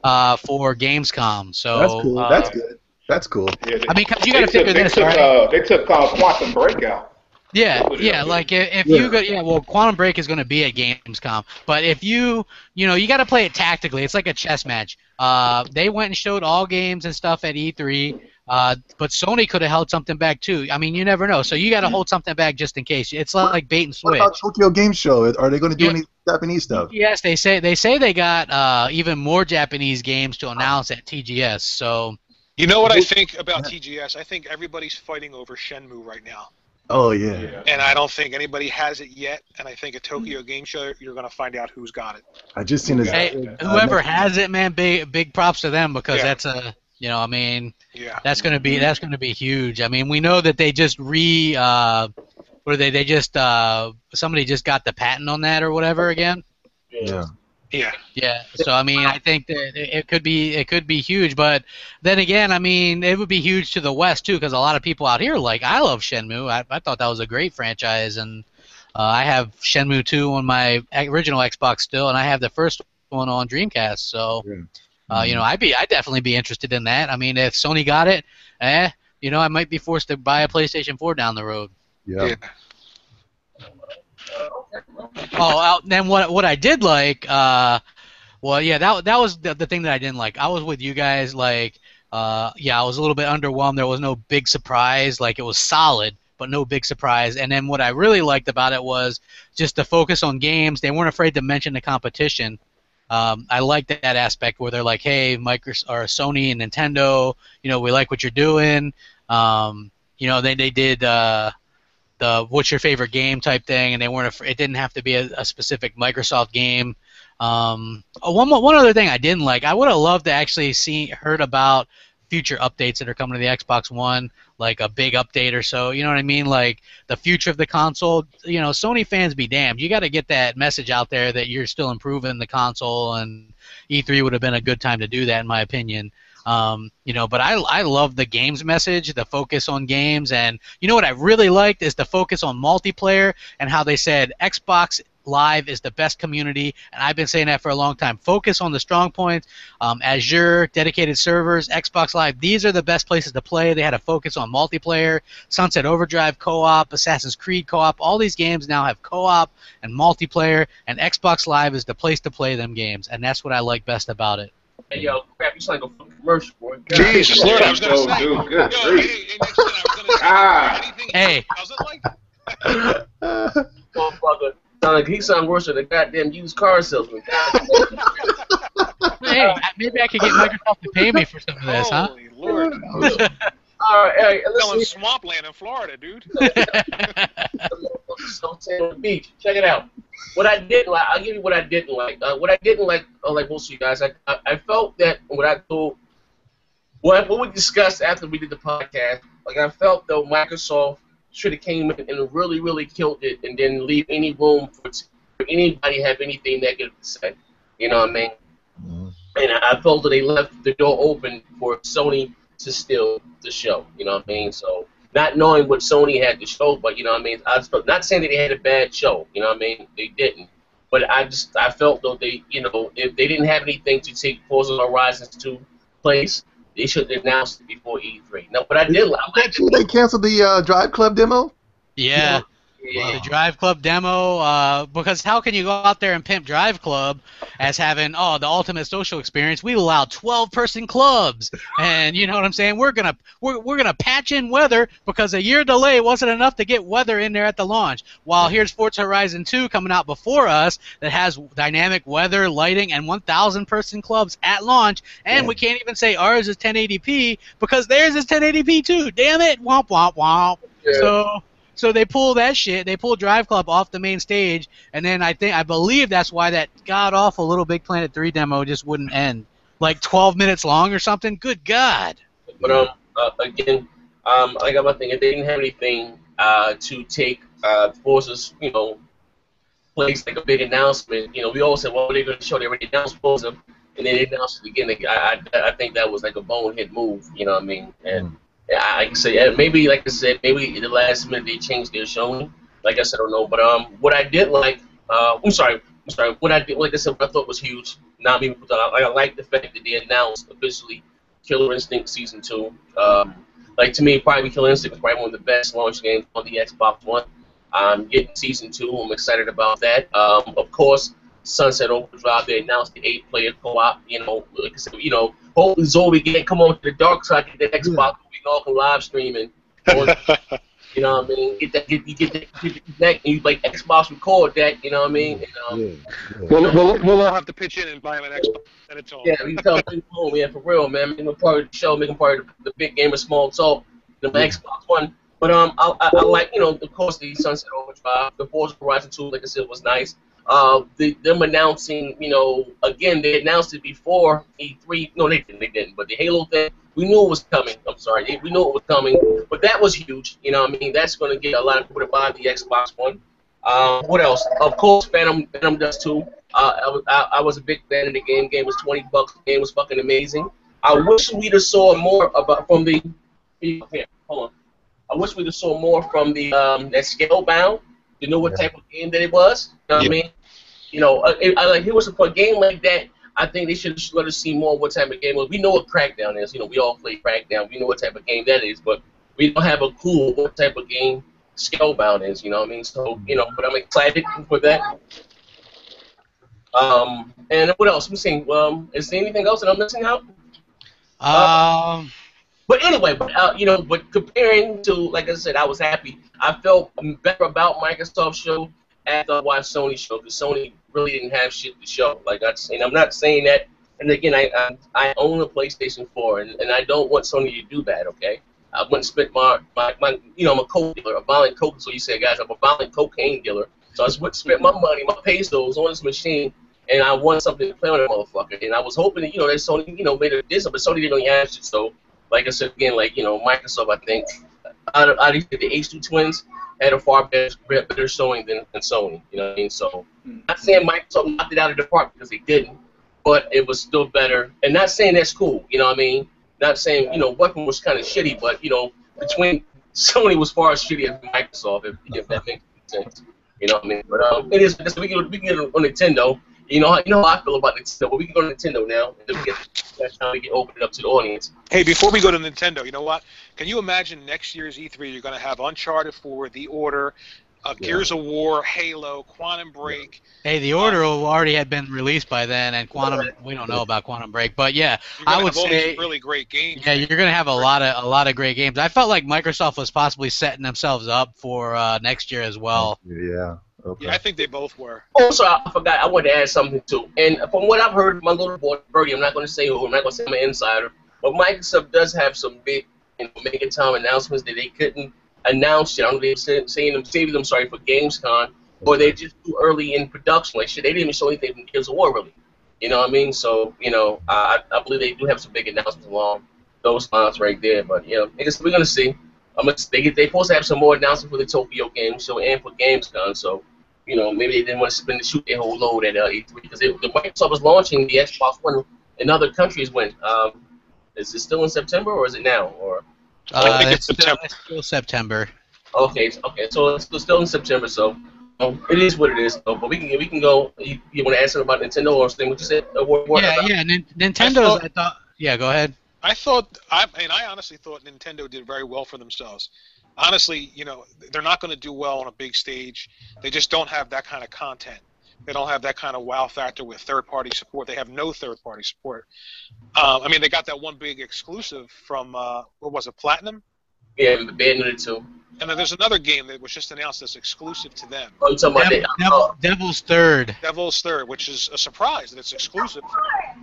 for Gamescom. So that's cool. That's good. That's cool. Yeah, I mean, because you got to figure this, right? They took Quantum Break out. Yeah. Like if you go, well, Quantum Break is going to be at Gamescom, but if you got to play it tactically. It's like a chess match. They went and showed all games and stuff at E3. But Sony could have held something back too. I mean, you never know. So you got to hold something back just in case. It's like bait and switch. What about Tokyo Game Show? Are they going to do any Japanese stuff? Yes, they say they got even more Japanese games to announce at TGS. So you know what I think about TGS? I think everybody's fighting over Shenmue right now. Oh yeah. And I don't think anybody has it yet. And I think at Tokyo Game Show you're going to find out who's got it. I just seen this. Whoever has it, man, big props to them because that's a. I mean, that's gonna be huge. I mean, we know that they just somebody just got the patent on that or whatever again. Yeah. Yeah. So I mean, I think that it could be huge, but then again, I mean, it would be huge to the West too, because a lot of people out here I love Shenmue. I thought that was a great franchise, and I have Shenmue 2 on my original Xbox still, and I have the first one on Dreamcast. So. Yeah. I'd definitely be interested in that. I mean, if Sony got it, I might be forced to buy a PlayStation 4 down the road. Yeah. Then what I did like, that was the thing that I didn't like. I was with you guys, I was a little bit underwhelmed. There was no big surprise. Like, it was solid, but no big surprise. And then what I really liked about it was just the focus on games. They weren't afraid to mention the competition. I like that aspect where they're like, hey, Microsoft or Sony and Nintendo, we like what you're doing. They did the what's your favorite game type thing, and they weren't. It didn't have to be a specific Microsoft game. One other thing I didn't like, I would have loved to actually heard about future updates that are coming to the Xbox One, like a big update or so. You know what I mean? Like the future of the console. You know, Sony fans be damned. You got to get that message out there that you're still improving the console, and E3 would have been a good time to do that, in my opinion. You know, but I love the games message, the focus on games, and you know what I really liked is the focus on multiplayer and how they said Xbox Live is the best community, and I've been saying that for a long time. Focus on the strong points. Azure, dedicated servers, Xbox Live, these are the best places to play. They had a focus on multiplayer, Sunset Overdrive co-op, Assassin's Creed co-op. All these games now have co-op and multiplayer, and Xbox Live is the place to play them games, and that's what I like best about it. Hey, yo, crap, you sound like a fucking commercial, boy. Jesus, Lord, I was going to say. Dude, good Yo, grief. hey, next thing I was going to say, anything Hey. doesn't like? Motherfucker. He sound worse than a goddamn used car salesman. Hey, maybe I could get Microsoft to pay me for some of this, huh? Holy Lord. All right, hey, Selling listen. swampland in Florida, dude. So, beach. Check it out. What I didn't like, I'll give you what I didn't like. What I didn't like most of you guys, I felt that what I thought, what we discussed after we did the podcast, like I felt though Microsoft should have came in and really killed it and didn't leave any room for anybody to have anything negative to say. You know what I mean? Mm-hmm. And I felt that they left the door open for Sony to steal the show. You know what I mean? So not knowing what Sony had to show, but you know what I mean? Not saying that they had a bad show. You know what I mean? They didn't. But I felt though they, you know, if they didn't have anything to take Forza Horizons 2 place, they should have announced it before E3. No, but I did like it. They canceled the Drive Club demo? Yeah. Yeah. The Drive Club demo, because how can you go out there and pimp Drive Club as having, the ultimate social experience? We allow 12-person clubs, and you know what I'm saying? We're gonna patch in weather because a year delay wasn't enough to get weather in there at the launch. While here's Forza Horizon 2 coming out before us that has dynamic weather, lighting, and 1,000-person clubs at launch, and we can't even say ours is 1080p because theirs is 1080p too. Damn it! Womp womp womp. Yeah. So they pull that shit. They pull Drive Club off the main stage, and then I believe that's why that god-awful Little Big Planet 3 demo just wouldn't end. Like 12 minutes long or something? Good God. But again, I got my thing. If they didn't have anything to take Forza's, you know, place, like a big announcement, you know, we all said, well, they're going to show. They already announced Forza, and then they announced it again. I think that was like a bonehead move, you know what I mean? And I can say maybe, like I said, maybe in the last minute they changed their showing. Like I said, I don't know. But what I did like, I'm sorry. What I did, like I said, what I thought was huge. Not me. I like the fact that they announced officially Killer Instinct Season 2. Like to me, probably Killer Instinct was probably one of the best launch games on the Xbox One. I'm getting Season 2. I'm excited about that. Of course, Sunset Overdrive. They announced the 8-player co-op. You know, like I said, you know, hopefully Zoe can come on to the dark side, get that Xbox. We all can live stream and, you know what I mean? Get that, and you like Xbox record that, you know what I mean? And, We'll all have to pitch in and buy him an Xbox. And it's all. Yeah, we can tell them home, yeah, for real, man. Make them part of the show, make them part of the big game of small talk, the Xbox One. But I like, you know, of course, the Sunset Overdrive, the Forza Horizon 2, like I said, was nice. Them announcing, you know, again, they announced it before E3. No, they didn't. But the Halo thing, we knew it was coming. I'm sorry, we knew it was coming. But that was huge. You know what I mean? That's going to get a lot of people to buy the Xbox One. What else? Of course, Phantom does too. I was a big fan of the game. Game was $20. The game was fucking amazing. I wish we'd have saw more about from the. Here, hold on. I wish we'd have saw more from the that Scalebound. To know what type of game that it was. You know what I mean? You know, like it was for a game like that. I think they should let us see more what type of game it was. We know what Crackdown is. You know, we all play Crackdown. We know what type of game that is, but we don't have a clue what type of game Scalebound is. You know what I mean? So, you know, but I'm excited for that. And what else? I'm saying, is there anything else that I'm missing out? But anyway, you know, but comparing to, like I said, I was happy. I felt better about Microsoft's show after I watched Sony's show, because Sony really didn't have shit to show. Like and I'm not saying that. And again, I own a PlayStation 4, and I don't want Sony to do that. Okay, I wouldn't spend my you know, I'm a coke dealer, a violent coke. So you say, guys, I'm a violent cocaine dealer. So I wouldn't spend my money, my pesos on this machine, and I want something to play on that motherfucker. And I was hoping that, you know, that Sony, you know, made a discount, but Sony didn't have shit. So like I said again, like Microsoft, I think out of the H2 twins had a far better showing than Sony. You know what I mean? So, not saying Microsoft knocked it out of the park because they didn't, but it was still better. And not saying that's cool. You know what I mean? Not saying Weapon was kind of shitty, but between Sony was far as shitty as Microsoft, if that makes sense. You know what I mean? But it is. We can get on Nintendo. You know how I feel about Nintendo, but we can go to Nintendo now, and then we can open it up to the audience. Hey, before we go to Nintendo, you know what? Can you imagine next year's E3? You're going to have Uncharted 4, The Order, Gears of War, Halo, Quantum Break. Hey, The Order will already have been released by then, and Quantum. We don't know about Quantum Break, but yeah, I would say really great games. Yeah, you're going to have a lot of great games. I felt like Microsoft was possibly setting themselves up for next year as well. Yeah. Okay. Yeah, I think they both were. Also, I forgot, I wanted to add something too. And from what I've heard, my little boy Birdie, I'm not going to say who, I'm not going to say I'm an insider, but Microsoft does have some big, mega time announcements that they couldn't announce yet. I don't know if they're saving them, for Gamescom, or they're just too early in production. Like shit, they didn't even show anything from Gears of War really. You know what I mean? So, I believe they do have some big announcements along those lines right there. But I guess we're going to see. They supposed to have some more announcements for the Tokyo Game Show and for Gamescom. So, maybe they didn't want to shoot their whole load at E3 because the Microsoft was launching the Xbox One in other countries when. Is it still in September or is it now? Or I think it's September. It's still September. Okay, so it's still in September. So it is what it is. Though. But we can go. You want to ask them about Nintendo or something? What you said? Nintendo's. Yeah, go ahead. I honestly thought Nintendo did very well for themselves. Honestly, they're not going to do well on a big stage. They just don't have that kind of content. They don't have that kind of wow factor with third-party support. They have no third-party support. They got that one big exclusive from, what was it, Platinum? Yeah, the Bayonetta 2. And then there's another game that was just announced that's exclusive to them. Oh, you're talking about Devil's Third. Devil's Third, which is a surprise that it's exclusive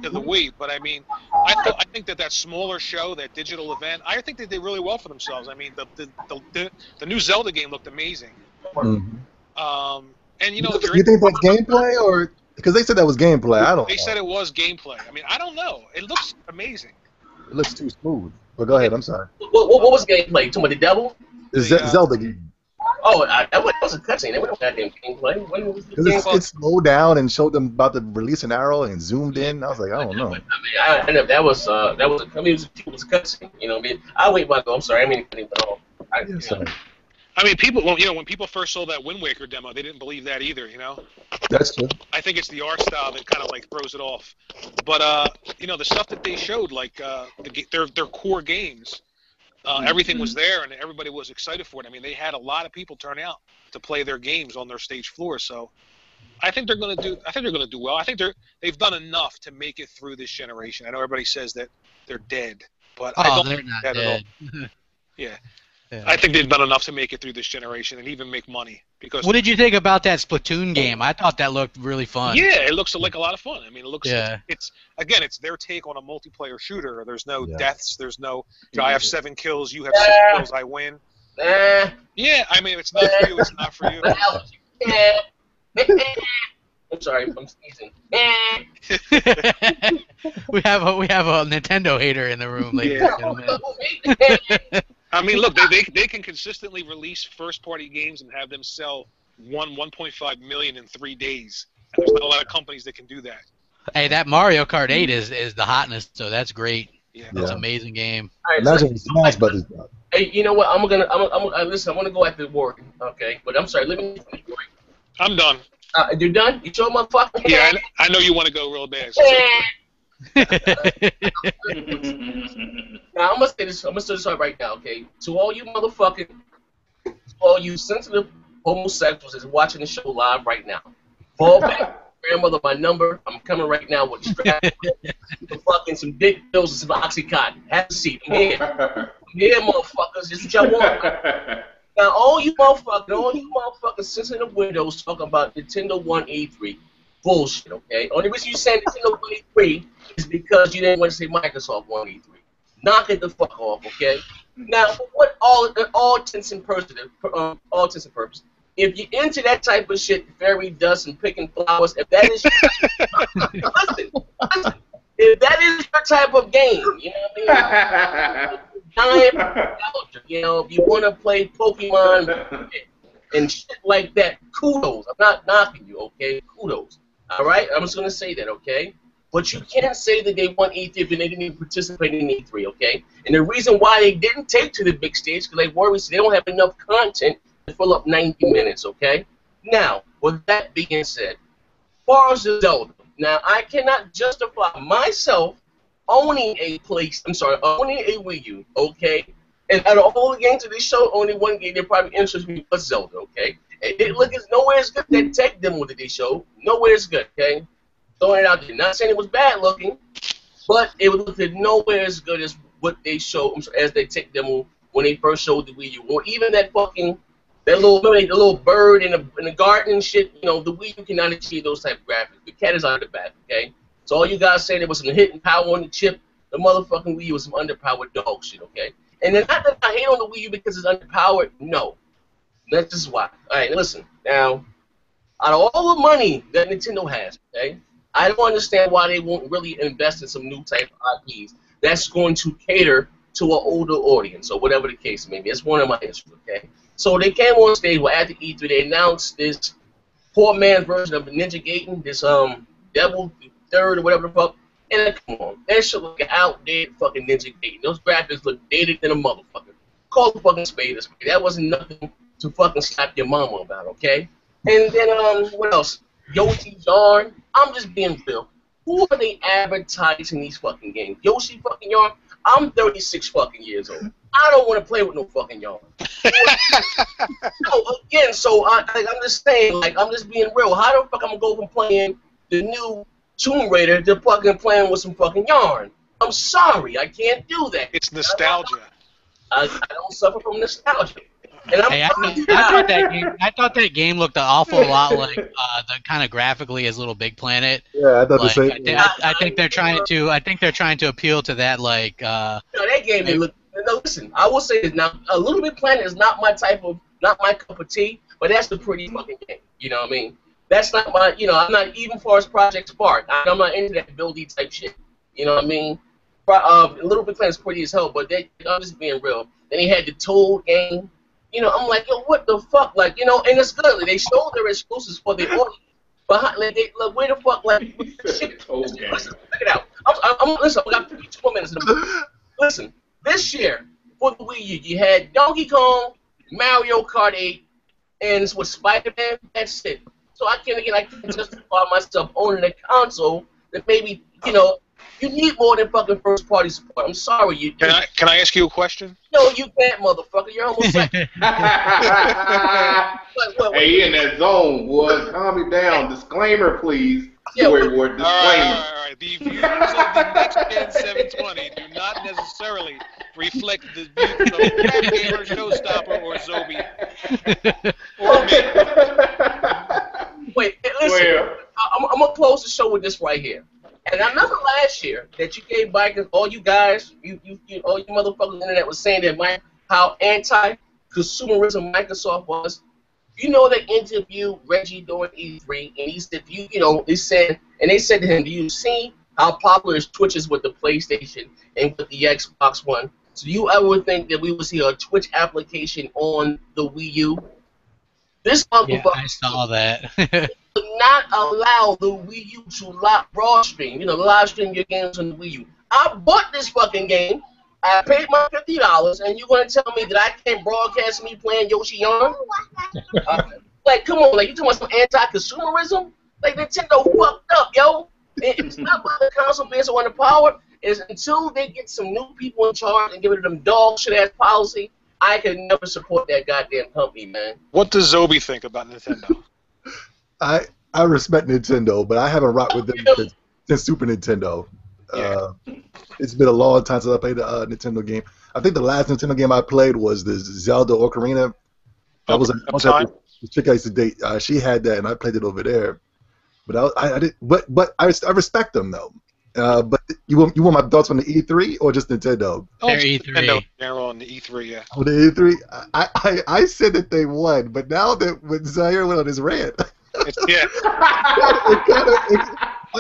to the Wii. But I think that smaller show, that digital event, I think they did really well for themselves. I mean, the new Zelda game looked amazing. Mm-hmm. And you think that's gameplay, or because they said that was gameplay? I don't. They said it was gameplay. I mean, I don't know. It looks amazing. It looks too smooth. But go ahead. I'm sorry. What was gameplay? You talking about the devil? Zelda game. Oh, that was a cutscene. They wouldn't have that gameplay. Because it slowed down and showed them about to release an arrow and zoomed in. I was like, I don't know. I know that was it was a cutscene. I wait my go. I'm sorry. I mean, people. Well, when people first saw that Wind Waker demo, they didn't believe that either. That's true. I think it's the art style that kind of throws it off. But the stuff that they showed, their core games. Everything was there, and everybody was excited for it. I mean, they had a lot of people turn out to play their games on their stage floor. So, I think they're going to do well. I think they've done enough to make it through this generation. I know everybody says that they're dead, but I don't think they're not dead. At all. Yeah. I think they've done enough to make it through this generation and even make money. Because what did you think about that Splatoon game? I thought that looked really fun. Yeah, it looks like a lot of fun. I mean, it looks. Yeah. It's their take on a multiplayer shooter. There's no deaths. There's no. I have 7 kills. You have 6 kills. I win. Yeah, I mean, if it's not for you, it's not for you. I'm sorry, I'm sneezing. we have a Nintendo hater in the room, ladies and gentlemen. I mean, look, they can consistently release first-party games and have them sell 1.5 million in 3 days. And there's not a lot of companies that can do that. Hey, that Mario Kart 8 is the hotness, so that's great. Yeah, that's an amazing game. Right, imagine Smash Brothers. Hey, you know what? I'm listen. I'm gonna go after work, okay? But I'm sorry. Let me. I'm done. You're done? You sure, motherfucker? Yeah, I know you want to go real bad. So. Now I'm gonna say this right now, okay? To all you all you sensitive homosexuals that's watching the show live right now, fall back. Grandmother, my number. I'm coming right now with a strap, some dick pills and some Oxycontin. Have a seat. I'm here. I'm here, motherfuckers. This is what y'all want. Now, all you motherfuckers sensitive windows talking about Nintendo 1 E3. Bullshit, okay? Only reason you said Nintendo 1 E3 is because you didn't want to say Microsoft 1 E3. Knock it the fuck off, okay? Now, for what all intents and purposes, if you're into that type of shit, fairy dust and picking flowers, if that is listen, if that is your type of game, you know what I mean? Giant nostalgia, you know, if you want to play Pokemon and shit like that, kudos. I'm not knocking you, okay? Kudos. All right? I'm just going to say that, okay? But you can't say that they won E3 when they didn't even participate in E3, okay? And the reason why they didn't take to the big stage because they worry they don't have enough content to fill up 90 minutes, okay? Now, with that being said, as far as the Zelda, now I cannot justify myself owning a Wii U, okay? And out of all the games that they showed, only one game that probably interests me was Zelda, okay? And it look as nowhere as good that tech demo that they showed. Nowhere as good, okay? Throwing it out there. Not saying it was bad looking, but it looked nowhere as good as what they showed as they tech demo when they first showed the Wii U. Or even that little bird in the garden and shit, you know, the Wii U cannot achieve those type of graphics. The cat is out of the bag, okay? So all you guys say there was some hidden power on the chip, the motherfucking Wii U was some underpowered dog shit, okay? And then not that I hate on the Wii U because it's underpowered, no. That's just why. Alright, listen, now, out of all the money that Nintendo has, okay, I don't understand why they won't really invest in some new type of IPs that's going to cater to an older audience or whatever the case may be. It's one of my issues, okay? So they came on stage, well, at the E3, they announced this poor man's version of Ninja Gaiden, this Devil Third or whatever the fuck. And come on, that shit look outdated fucking Ninja Gaiden. Those graphics look dated than a motherfucker. Call the fucking spade a spade. That wasn't nothing to fucking slap your mama about, okay? And then what else? Yoshi's Yarn. I'm just being real. Who are they advertising these fucking games? Yoshi fucking Yarn? I'm 36 fucking years old. I don't want to play with no fucking yarn. No, again, so I'm just saying, like, I'm just being real. How the fuck I'm gonna go from playing the new Tomb Raider to fucking playing with some fucking yarn? I'm sorry, I can't do that. It's nostalgia. I don't suffer from nostalgia. And I thought that game looked an awful lot like the kind of graphically as Little Big Planet. Yeah, I thought the Like, same. I think they're trying to. I think they're trying to appeal to that. Like, that game. No, listen. I will say this now. A Little Big Planet is not my cup of tea. But that's a pretty fucking game. You know what I mean? That's not my. You know, I'm not even far as Project Spark. I'm not into that buildy type shit. You know what I mean? Little Big Planet is pretty as hell. But I'm just being real. Then he had the Toad game. You know, I'm like, yo, what the fuck? Like, you know, and it's good. They showed their exclusives for the audience. But like, where the fuck, like, shit? Listen, check it out. Listen, we got 2 more minutes. Listen, this year, for the Wii U, you had Donkey Kong, Mario Kart 8, and with Spider-Man, that's it. So I can't justify myself owning a console that maybe, you know, you need more than fucking first-party support. I'm sorry, you. Can I ask you a question? No, you can't, motherfucker. You're almost like. Hey, you in that zone, boy. Calm me down. Disclaimer, please. Yeah, word. Disclaimer. All right. The views of the Next Gen 720 do not necessarily reflect the views of Cat Gamer, Showstopper, or ZOBE. Or me. Wait, listen. I'm gonna close the show with this right here. And I remember last year that you gave bikers, all you guys, all you motherfuckers on the internet was saying that how anti-consumerism Microsoft was. You know, they interviewed Reggie during E3, and he said, they said to him, do you see how popular Twitch is with the PlayStation and with the Xbox One? So do you ever think that we would see a Twitch application on the Wii U? This motherfucker. Yeah, I saw that. Not allow the Wii U to live stream your games on the Wii U. I bought this fucking game. I paid my $50, and you're gonna tell me that I can't broadcast me playing Yoshi Yarn? Like, come on, like you talking about some anti-consumerism? Like Nintendo fucked up, yo. It's not about the console being so underpowered. Is until they get some new people in charge and give it them dog shit ass policy, I can never support that goddamn company, man. What does ZOBE think about Nintendo? I respect Nintendo, but I haven't rocked with them since Super Nintendo. Yeah. It's been a long time since I played a Nintendo game. I think the last Nintendo game I played was the Zelda Ocarina. That was the chick I used to date. She had that, and I played it over there. But I respect them though. But you want my thoughts on the E3 or just Nintendo? They're E3. Nintendo in general on the E3, yeah. On the E3, I said that they won, but now that when Zaire went on his rant. Yeah.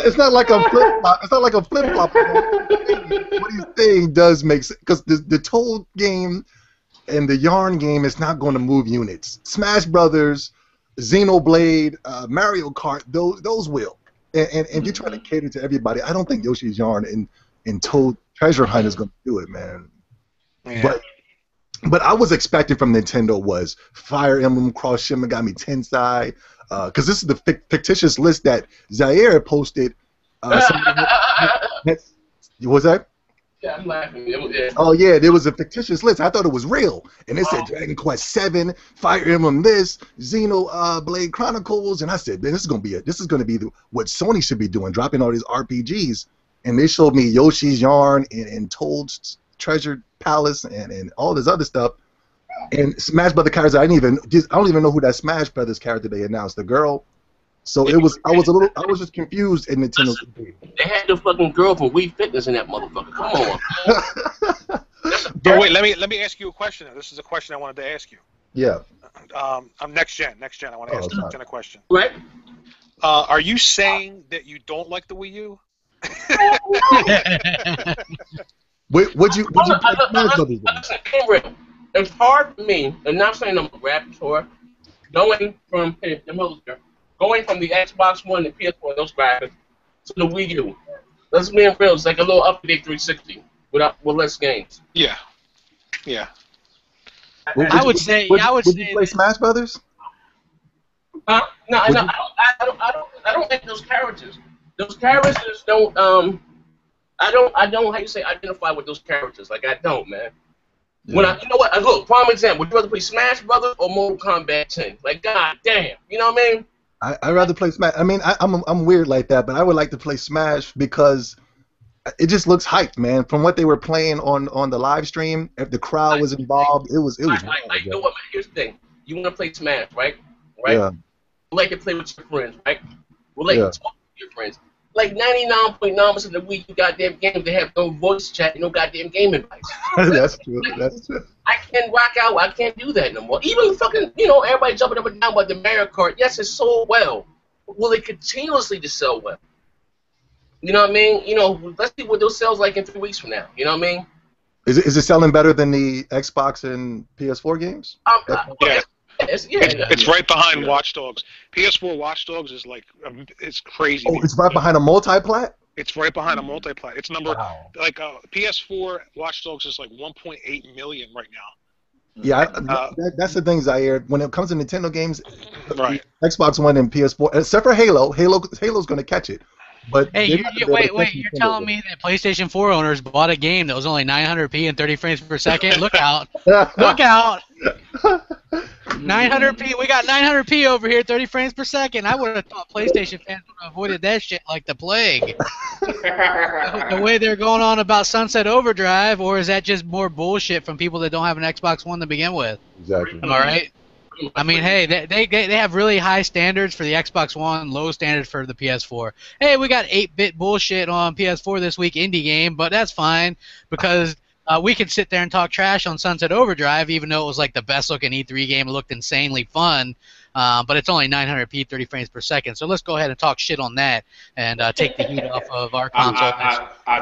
It's not like a flip flop. It's not like a flip flop. What he's saying does make sense because the Toad game and the Yarn game is not going to move units. Smash Brothers, Xenoblade, Mario Kart, those will. And if you're trying to cater to everybody, I don't think Yoshi's Yarn and Toad Treasure Hunt is going to do it, man. Yeah. But I was expecting from Nintendo was Fire Emblem Cross Shimigami Tensei, because this is the fictitious list that Zaire posted. What was that? Yeah, I'm laughing. Oh yeah, there was a fictitious list. I thought it was real, and it said Dragon Quest VII, Fire Emblem this, Xenoblade Chronicles, and I said, man, this is gonna be what Sony should be doing, dropping all these RPGs. And they showed me Yoshi's Yarn and Toad's Treasure Palace and all this other stuff. And Smash Brothers characters, I don't even know who that Smash Brothers character they announced. The girl. So I was just confused in Nintendo. They had the fucking girl from Wii Fitness in that motherfucker. Come on. But wait, let me ask you a question. This is a question I wanted to ask you. Yeah. I'm next gen. I want to ask next gen a question. Right. Are you saying that you don't like the Wii U? Would you play Smash Brothers? Listen, it's hard for me, and not saying I'm a rapper, going from the Xbox One and PS4, those graphics, to the Wii U. Let's be real, it's like a little update 360 with less games. Yeah. I would say. Would you play Smash Brothers? No, I don't like those characters. Those characters don't. I don't. How you say identify with those characters? Like I don't, man. Yeah. You know what? Look, prime example. Would you rather play Smash Brothers or Mortal Kombat 10? Like, god damn, you know what I mean? I'd rather play Smash. I mean, I'm weird like that, but I would like to play Smash because it just looks hyped, man. From what they were playing on the live stream, if the crowd was involved, it was. You know what, man? Here's the thing. You want to play Smash, right? Yeah. You like to play with your friends, right? Well, like talk to your friends. Like 99.9% of the Wii U goddamn games, they have no voice chat, no goddamn game advice. That's true. That's true. I can't rock out. I can't do that no more. Even fucking, everybody jumping up and down about the Mario Kart. Yes, it sold well. Will it continuously to sell well? You know what I mean? Let's see what those sales like in 3 weeks from now. You know what I mean? Is it selling better than the Xbox and PS4 games? Yeah. It's right behind Watch Dogs. PS4 Watch Dogs is like it's crazy. Oh, it's right behind a multi-plat? It's right behind a multi-plat. It's number PS4 Watch Dogs is like 1.8 million right now. Yeah, that's the thing, Zaire. When it comes to Nintendo games, right? Xbox One and PS4, except for Halo's going to catch it. But hey, wait! You're telling me that PlayStation 4 owners bought a game that was only 900p and 30 frames per second? Look out! Look out! 900p. We got 900p over here, 30 frames per second. I would have thought PlayStation fans would have avoided that shit like the plague. The way they're going on about Sunset Overdrive, or is that just more bullshit from people that don't have an Xbox One to begin with? Exactly. Am I right? I mean, hey, they have really high standards for the Xbox One, low standards for the PS4. Hey, we got 8-bit bullshit on PS4 this week, indie game, but that's fine because we can sit there and talk trash on Sunset Overdrive, even though it was like the best-looking E3 game. It looked insanely fun, but it's only 900p, 30 frames per second. So let's go ahead and talk shit on that and take the heat off of our console.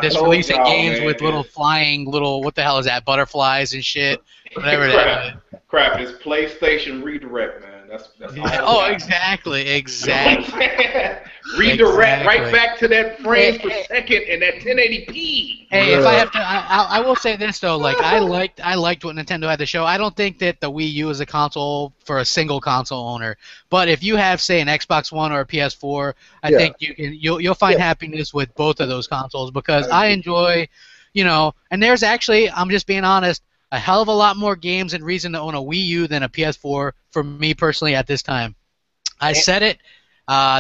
That's releasing games with little flying, what the hell is that, butterflies and shit, whatever that is. Crap, it's PlayStation Redirect, man. That's all. Oh, exactly. Redirect right back to that frames per second and that 1080p. Hey, if I have to, I will say this though. Like I liked what Nintendo had to show. I don't think that the Wii U is a console for a single console owner. But if you have, say, an Xbox One or a PS4, I think you'll find happiness with both of those consoles because I enjoy, and there's actually, I'm just being honest, a hell of a lot more games and reason to own a Wii U than a PS4 for me personally at this time. I said it.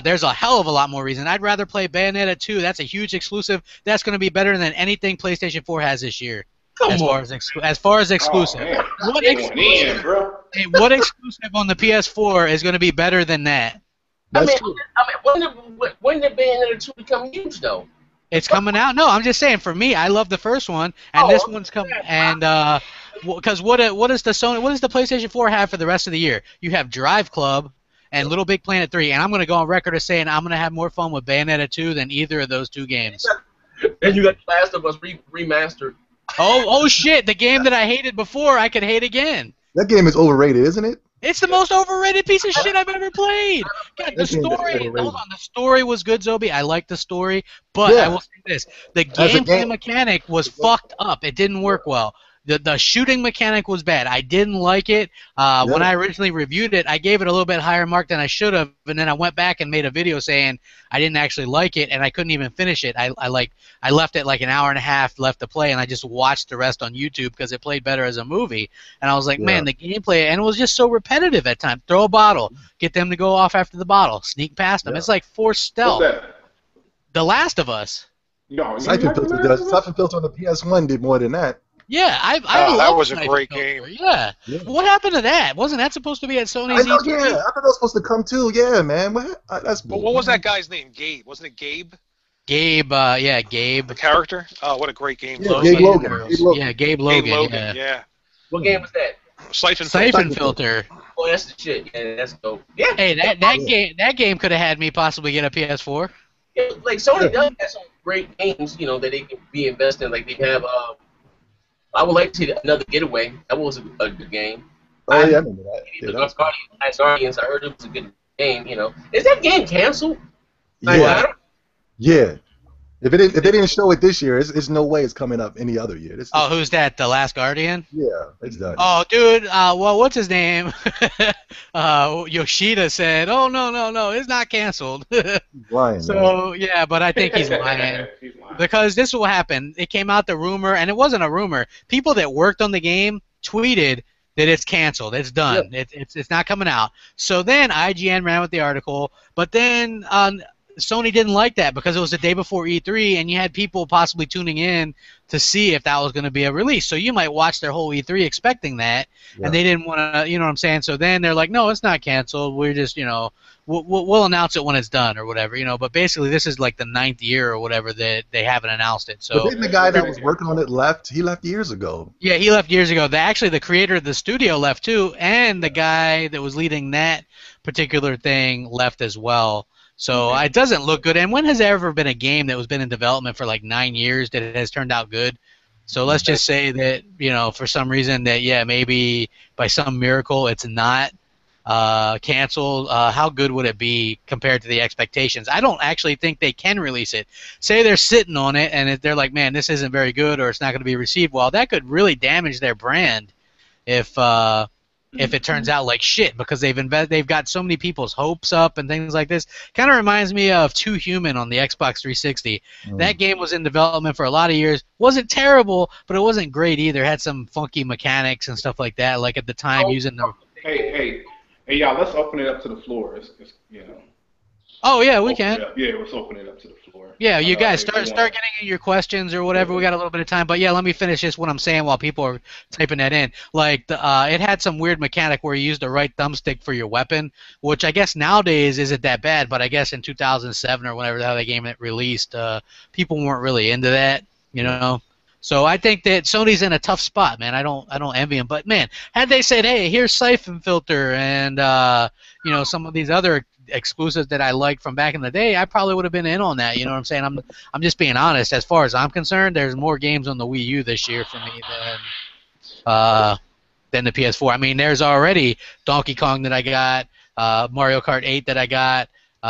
There's a hell of a lot more reason. I'd rather play Bayonetta 2. That's a huge exclusive. That's going to be better than anything PlayStation 4 has this year. As far as exclusive. What exclusive on the PS4 is going to be better than that? When did Bayonetta 2 become huge, though? It's coming out. No, I'm just saying. For me, I love the first one, and this one's coming. And because what does the PlayStation 4 have for the rest of the year? You have Drive Club, and Little Big Planet 3, and I'm going to go on record as saying I'm going to have more fun with Bayonetta 2 than either of those two games. And you got Last of Us remastered. Oh shit! The game that I hated before, I could hate again. That game is overrated, isn't it? It's the most overrated piece of shit I've ever played. God, the story, hold on, the story was good, Zobe. I liked the story, but I will say this: the gameplay mechanic was fucked up. It didn't work well. The shooting mechanic was bad. I didn't like it. When I originally reviewed it, I gave it a little bit higher mark than I should have, and then I went back and made a video saying I didn't actually like it, and I couldn't even finish it. I left it like an hour and a half left to play, and I just watched the rest on YouTube because it played better as a movie. And I was like, man, the gameplay, and it was just so repetitive at times. Throw a bottle, get them to go off after the bottle, sneak past them. It's like forced stealth. What's that? The Last of Us. No, Siphon Filter on the PS1 did more than that. Yeah, I that love was a Siphon great Filter. game. Yeah. What happened to that? Wasn't that supposed to be at Sony's I know, E3? yeah, I thought that was supposed to come too. Yeah, man. That's But what was that guy's name? Gabe. Wasn't it Gabe? Gabe, Gabe. The character? Oh, what a great game. Yeah, Gabe Logan. Yeah, Gabe Logan. Gabe Logan, yeah. What game was that? Siphon Filter. Oh, that's the shit. Yeah, that's dope. Yeah. Hey, that game could have had me possibly get a PS4. Yeah, like Sony does have some great games, that they can be invested in. Like they have. I would like to see another Getaway. That was a good game. Oh, yeah, I remember that. Yeah, Guardians. I heard it was a good game. Is that game canceled? Yeah. Yeah. If they didn't show it this year, there's no way it's coming up any other year. Who's that? The Last Guardian? Yeah, it's done. Oh, dude. Well, what's his name? Yoshida said, "Oh no, it's not canceled." He's lying. So yeah, but I think he's lying. Because this will happen. It came out the rumor, and it wasn't a rumor. People that worked on the game tweeted that it's canceled. It's done. Yeah. It's not coming out. So then IGN ran with the article, but then Sony didn't like that because it was the day before E3, and you had people possibly tuning in to see if that was going to be a release. So you might watch their whole E3 expecting that, and they didn't want to, you know what I'm saying? So then they're like, no, it's not canceled. We're just, we'll announce it when it's done or whatever, But basically, this is like the 9th year or whatever that they haven't announced it. So but then the guy that was working on it left. He left years ago. Yeah, he left years ago. Actually, the creator of the studio left too, and the guy that was leading that particular thing left as well. So it doesn't look good. And when has there ever been a game that was been in development for like 9 years that it has turned out good? So let's just say that, for some reason that, maybe by some miracle it's not canceled. How good would it be compared to the expectations? I don't actually think they can release it. Say they're sitting on it and they're like, man, this isn't very good or it's not going to be received well. That could really damage their brand if it turns out like shit, because they've got so many people's hopes up and things like this. Kind of reminds me of Too Human on the Xbox 360. That game was in development for a lot of years. Wasn't terrible, but it wasn't great either. Had some funky mechanics and stuff like that. Like at the time using the. Hey, y'all, let's open it up to the floor. Oh yeah, we can. Yeah, let's open it up to the floor. Yeah, you guys start getting in your questions or whatever. We got a little bit of time, but yeah, let me finish just what I'm saying while people are typing that in. Like it had some weird mechanic where you used the right thumbstick for your weapon, which I guess nowadays isn't that bad, but I guess in 2007 or whenever the hell that game released, people weren't really into that, So I think that Sony's in a tough spot, man. I don't envy them, but man, had they said, hey, here's Siphon Filter and some of these other exclusives that I liked from back in the day, I probably would have been in on that. You know what I'm saying? I'm just being honest. As far as I'm concerned, there's more games on the Wii U this year for me than the PS4. I mean, there's already Donkey Kong that I got, Mario Kart 8 that I got.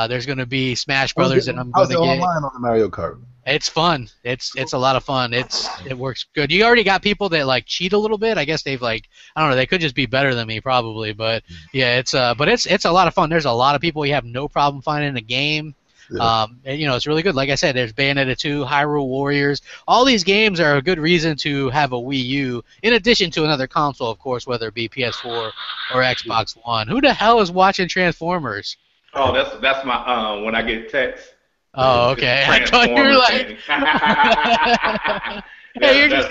There's going to be Smash Brothers that I'm going to get. How's it online on the Mario Kart? It's fun. It's a lot of fun. It works good. You already got people that like cheat a little bit. I guess they've I don't know. They could just be better than me probably, but yeah, it's a lot of fun. There's a lot of people you have no problem finding in a game. Yeah. And, it's really good. Like I said, there's Bayonetta 2, Hyrule Warriors. All these games are a good reason to have a Wii U, in addition to another console, of course, whether it be PS4 or Xbox One. Who the hell is watching Transformers? Oh, that's my when I get text. Oh, okay. I thought you were like. Hey, you're just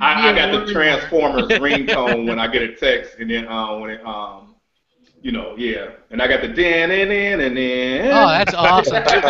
I got the Transformers ringtone when I get a text, and then when it and I got the din. Oh, that's awesome, dude.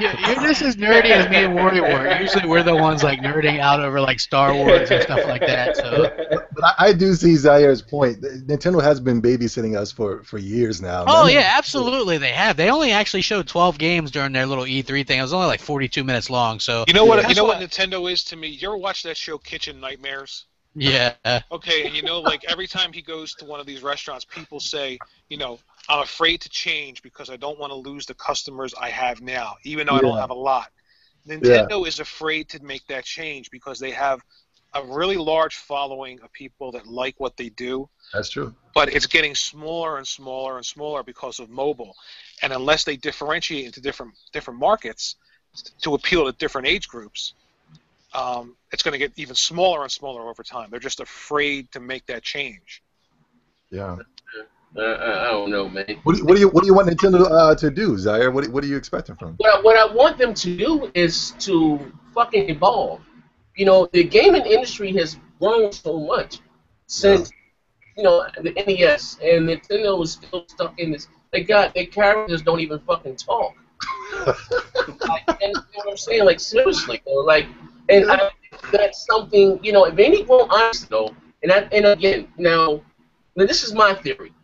You're just as nerdy as me and Warrior. Usually, we're the ones like nerding out over like Star Wars and stuff like that. So, but I do see Zaire's point. Nintendo has been babysitting us for years now. Oh yeah, absolutely they have. They only actually showed 12 games during their little E3 thing. It was only like 42 minutes long. So you know what? You know what Nintendo is to me. You ever watch that show Kitchen Nightmares? Yeah. Okay, and you know, like every time he goes to one of these restaurants, people say, you know, I'm afraid to change because I don't want to lose the customers I have now, even though I don't have a lot. Nintendo is afraid to make that change because they have a really large following of people that like what they do. That's true. But it's getting smaller and smaller and smaller because of mobile. And unless they differentiate into different markets to appeal to different age groups, it's going to get even smaller and smaller over time. They're just afraid to make that change. Yeah. I don't know, man. What do you want Nintendo to do, Zaire? What are you expecting from them? What I want them to do is to fucking evolve. You know, the gaming industry has grown so much since you know the NES, and Nintendo is still stuck in this. Their characters don't even fucking talk. And you know what I'm saying? Like seriously, though, like, and I think that's something. You know, if any grown honest though, and again, now this is my theory.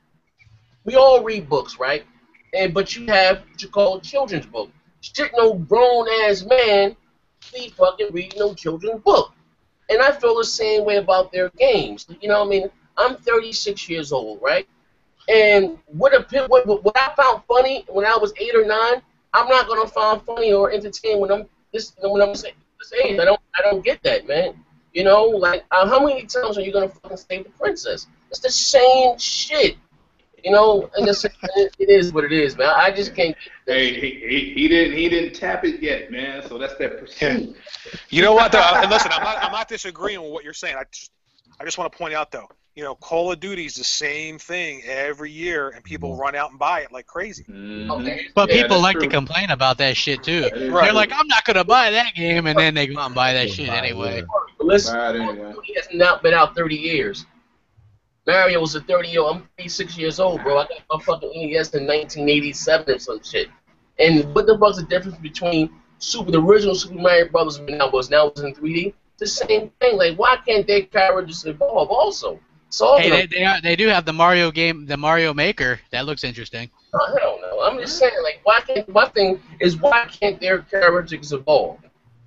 We all read books, right? But you have what you call children's book. Shit, no grown ass man be fucking reading no children's book. And I feel the same way about their games. You know what I mean? I'm 36 years old, right? And what I found funny when I was 8 or 9, I'm not gonna find funny or entertain when I'm this age. I don't get that, man. You know, like how many times are you gonna fucking save the princess? It's the same shit. You know, and it is what it is, man. I just can't. Hey, he didn't tap it yet, man. So that's that pursuit. You know what? And listen, I'm not disagreeing with what you're saying. I just want to point out though. You know, Call of Duty's the same thing every year, and people run out and buy it like crazy. Okay. But people like to complain about that shit too. They're like, I'm not gonna buy that game, and then they go out and buy that shit anyway. But listen, Call of Duty has not been out 30 years. Mario was a 30-year-old. I'm 36 years old, bro. I got my fucking NES in 1987 or some shit. And what the fuck's the difference between the original Super Mario Brothers and now it's in 3D? It's the same thing. Like, why can't their characters evolve also? Hey, they do have the Mario game, the Mario Maker. That looks interesting. I don't know. I'm just saying, like, why can't their characters evolve?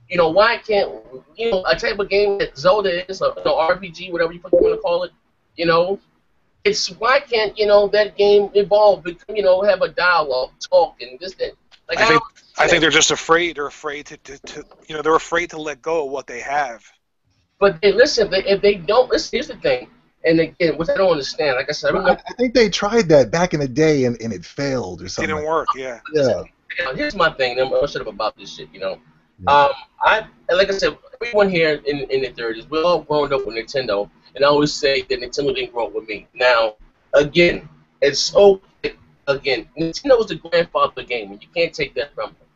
You know, why can't, you know, a type of game that Zelda is, RPG, whatever you want to call it, you know, it's why can't, you know, that game evolve, you know, have a dialogue, talk, and this, that. Like, I think they're just afraid. They're afraid to you know, they're afraid to let go of what they have. But listen, if they don't, here's the thing, and again, which I don't understand. Like I said, I think they tried that back in the day, and it failed or something. It didn't work, yeah. Here's my thing. I'm gonna shut up about this shit, you know. Yeah. Like I said, everyone here in the 30s, we're all grown up with Nintendo. And I always say that Nintendo didn't grow up with me. Now, again, Nintendo was the grandfather of the game, and you can't take that from them.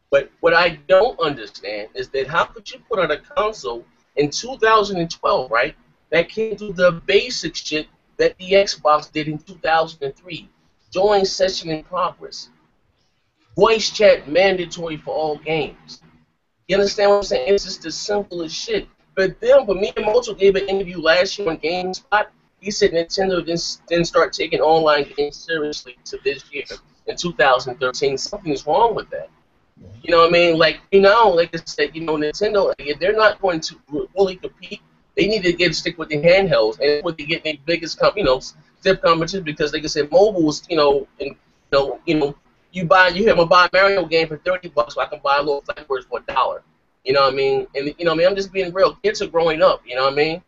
But what I don't understand is that how could you put out a console in 2012, right, that can't do the basic shit that the Xbox did in 2003? Join session in progress. Voice chat mandatory for all games. You understand what I'm saying? It's just the simplest shit. But then, Miyamoto gave an interview last year on GameSpot. He said Nintendo didn't start taking online games seriously to this year, in 2013. Something's wrong with that. You know what I mean? Like, you know, like I said, you know, Nintendo, if they're not going to fully compete, they need to stick with the handhelds and what they get their biggest, stiff competition, because, like I said, mobile is, you have me buy a Mario game for $30, so I can buy a little Flappers for $1. You know what I mean? And, you know what I mean? I'm just being real. Kids are growing up, you know what I mean?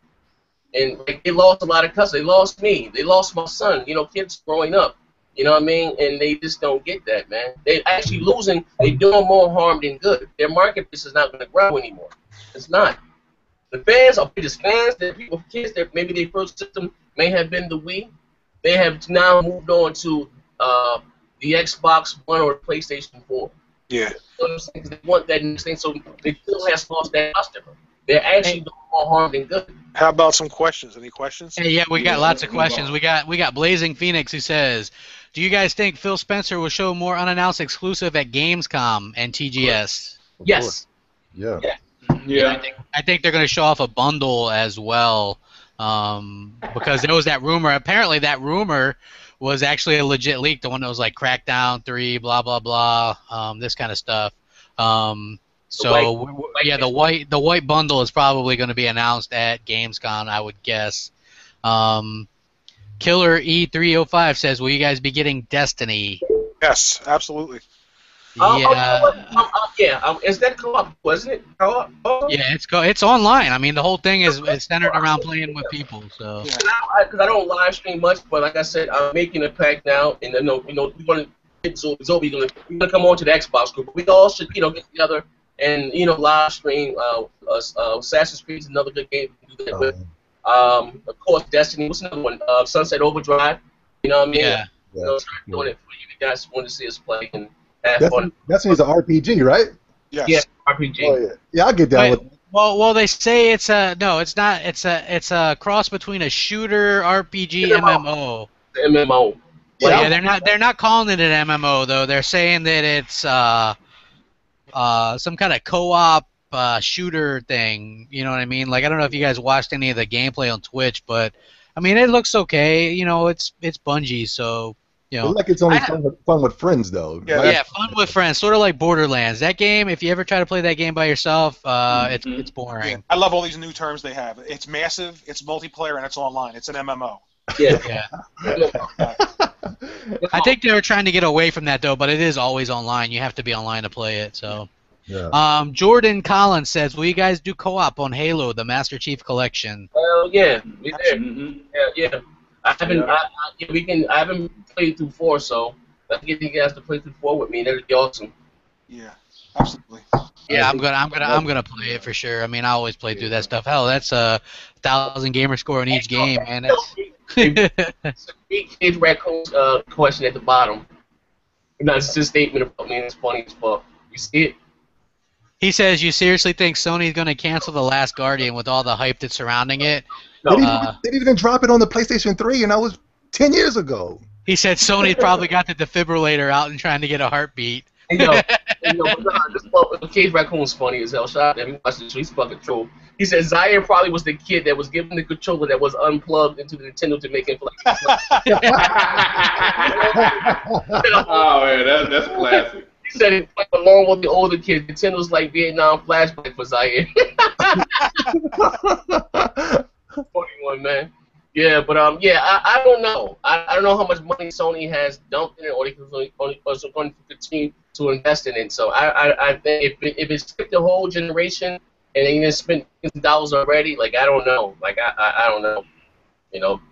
And like, they lost a lot of customers. They lost me. They lost my son. You know, kids growing up. You know what I mean? And they just don't get that, man. They're actually losing. They're doing more harm than good. Their marketplace is not going to grow anymore. It's not. The fans are just fans. That people, kids that maybe their first system may have been the Wii. They have now moved on to the Xbox One or the PlayStation 4. Yeah. So they want that next thing, so they still has lost that customer. They're actually doing more harm than good. How about some questions? Any questions? Hey, yeah, we got lots of questions. We got Blazing Phoenix who says, do you guys think Phil Spencer will show more unannounced exclusive at Gamescom and TGS? Yes. Yeah. Yeah. I think they're going to show off a bundle as well. because there was that rumor. Apparently, that rumor was actually a legit leak. The one that was like Crackdown 3, blah blah blah, this kind of stuff. The white bundle is probably going to be announced at Gamescom, I would guess. Killer E305 says, "Will you guys be getting Destiny?" Yes, absolutely. Is that co-op? Wasn't it co-op? Yeah, it's online. I mean, the whole thing is centered around playing with people. So. Because I don't live stream much, but like I said, I'm making a pack now, and we want to get Zobe. We're gonna come on to the Xbox group. We all should get together and live stream. Assassin's Creed is another good game to do that with. Of course, Destiny. What's another one? Sunset Overdrive. You know what I mean? Yeah. Start doing it for you guys want to see us play and have fun. Destiny's an RPG, right? Yes. Yeah, RPG. Oh, yeah, I'll get down with it. Well, they say it's no, it's not. It's a cross between a shooter RPG MMO. The MMO. Yeah, they're not calling it an MMO though. They're saying that it's some kind of co-op shooter thing. You know what I mean? Like, I don't know if you guys watched any of the gameplay on Twitch, but I mean, it looks okay. It's Bungie, so. It looks like it's only fun with friends, though. Yeah, right? Yeah, fun with friends, sort of like Borderlands. That game, if you ever try to play that game by yourself, it's boring. Yeah. I love all these new terms they have. It's massive, it's multiplayer, and it's online. It's an MMO. Yeah. I think they were trying to get away from that though, but it is always online. You have to be online to play it. So, Jordan Collins says, "Will you guys do co-op on Halo, the Master Chief Collection?" Yeah, we there. Yeah. I haven't played through 4, so let's get you guys to play through 4 with me. That'd be awesome. Yeah, absolutely. Yeah, I'm gonna play it for sure. I mean, I always play through that stuff. Hell, that's 1,000 gamer score in each game, man. It's a big raccoon's question at the bottom. It's just a statement about me. It's funny as fuck. You see it? He says, "You seriously think Sony's gonna cancel The Last Guardian with all the hype that's surrounding it?" They didn't even drop it on the PlayStation 3, and that was 10 years ago. He said Sony probably got the defibrillator out and trying to get a heartbeat. This Cage Raccoon's funny as hell. Shout out to him. He watched the show. He's fucking troll. He said Zion probably was the kid that was given the controller that was unplugged into the Nintendo to make him play. Oh man, that's classic. He said it played along with the older kids. Nintendo's like Vietnam flashback for Zion. Funny one, man. Yeah, but I don't know. I don't know how much money Sony has dumped in it, or they can going to continue to invest in it. So I think if it skipped the whole generation and they just spent $1,000 already, like I don't know. Like I don't know.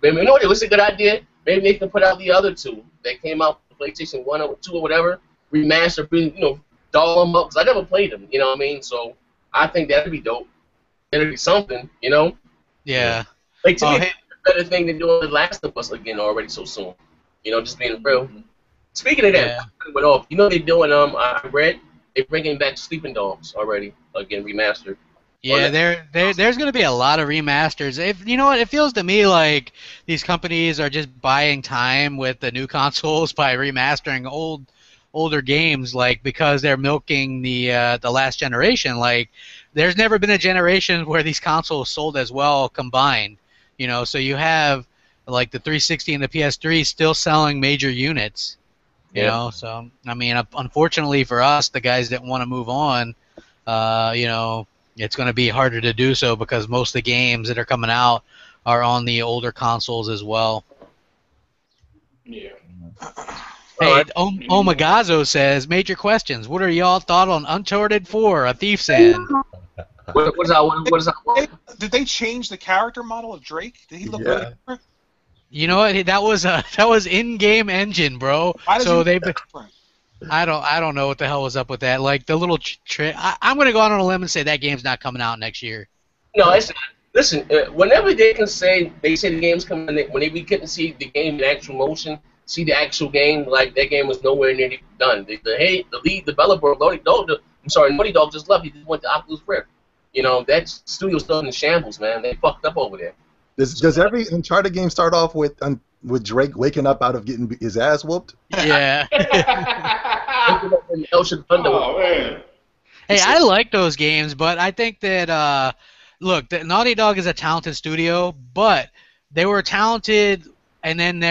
Maybe it was a good idea. Maybe they can put out the other 2 that came out for PlayStation 1 or 2 or whatever, remaster, doll them up. Cause I never played them. You know what I mean? So I think that'd be dope. That'd be something. Yeah. Like to me, it's a better thing than doing The Last of Us again already so soon. Just being real. Speaking of that, they're doing. I read they're bringing back Sleeping Dogs already again remastered. Yeah, there's going to be a lot of remasters. It feels to me like these companies are just buying time with the new consoles by remastering older games, like because they're milking the last generation. Like, there's never been a generation where these consoles sold as well combined. So you have like the 360 and the PS3 still selling major units. So I mean, unfortunately for us, the guys that want to move on, it's going to be harder to do so because most of the games that are coming out are on the older consoles as well. Yeah. Hey, Omagazo says, "Major questions. What are y'all thought on Uncharted 4, A Thief's End?" What is that? Did they change the character model of Drake? Did he look really different? You know what? That was in-game engine, bro. Why does so he they. look different? I don't know what the hell was up with that. Like the little trick. I'm gonna go out on a limb and say that game's not coming out next year. No, it's not. Listen, whenever they say the game's coming, when we couldn't see the game in actual motion, see the actual game, like that game was nowhere near done. The lead developer, Naughty Dog just left. He just went to Oculus Rift. That studio's still in shambles, man. They fucked up over there. Does every Uncharted game start off with Drake waking up out of getting his ass whooped? Yeah. Oh man. Hey, I like those games, but I think that look, Naughty Dog is a talented studio, but they were talented, and then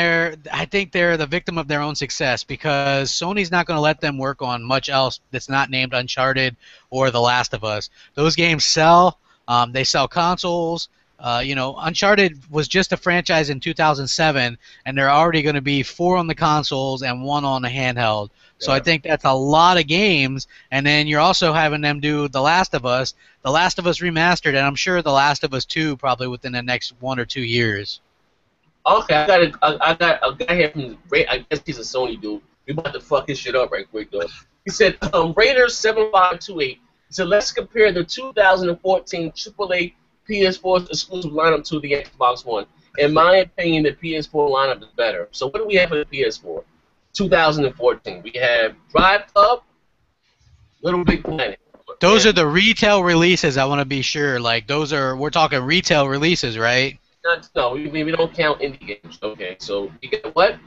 I think they're the victim of their own success because Sony's not going to let them work on much else that's not named Uncharted or The Last of Us. Those games sell. They sell consoles. Uncharted was just a franchise in 2007, and there are already going to be 4 on the consoles and 1 on the handheld. So I think that's a lot of games, and then you're also having them do The Last of Us Remastered, and I'm sure The Last of Us 2 probably within the next 1 or 2 years. Okay, I got a guy here from I guess he's a Sony dude. We about to fuck his shit up right quick though. He said Raider7528. He said let's compare the 2014 AAA PS4 exclusive lineup to the Xbox One. In my opinion, the PS4 lineup is better. So what do we have for the PS4? 2014. We have Drive Club, Little Big Planet. Those are the retail releases. I want to be sure. Like we're talking retail releases, right? No, we don't count indie games. Okay, so you get what?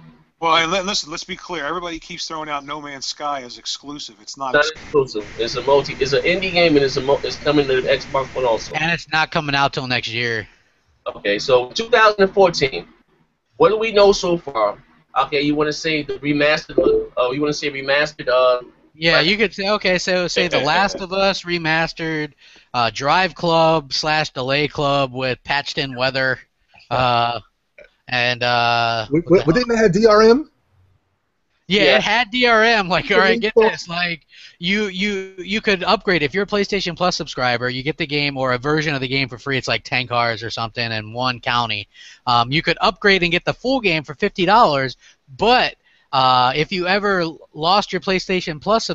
Well, and listen, let's be clear. Everybody keeps throwing out No Man's Sky as exclusive. It's not exclusive. It's a It's an indie game, and it's coming to the Xbox One also. And it's not coming out till next year. Okay, so 2014. What do we know so far? Okay, you want to say the remastered? You want to say remastered? Yeah, you could say. Okay, so say The Last of Us remastered, Drive Club / Delay Club with patched in weather, and didn't they have DRM? Yeah, it had DRM. Like, all right, get this. Like, you could upgrade if you're a PlayStation Plus subscriber. You get the game or a version of the game for free. It's like 10 cars or something in one county. You could upgrade and get the full game for $50. But if you ever lost your PlayStation Plus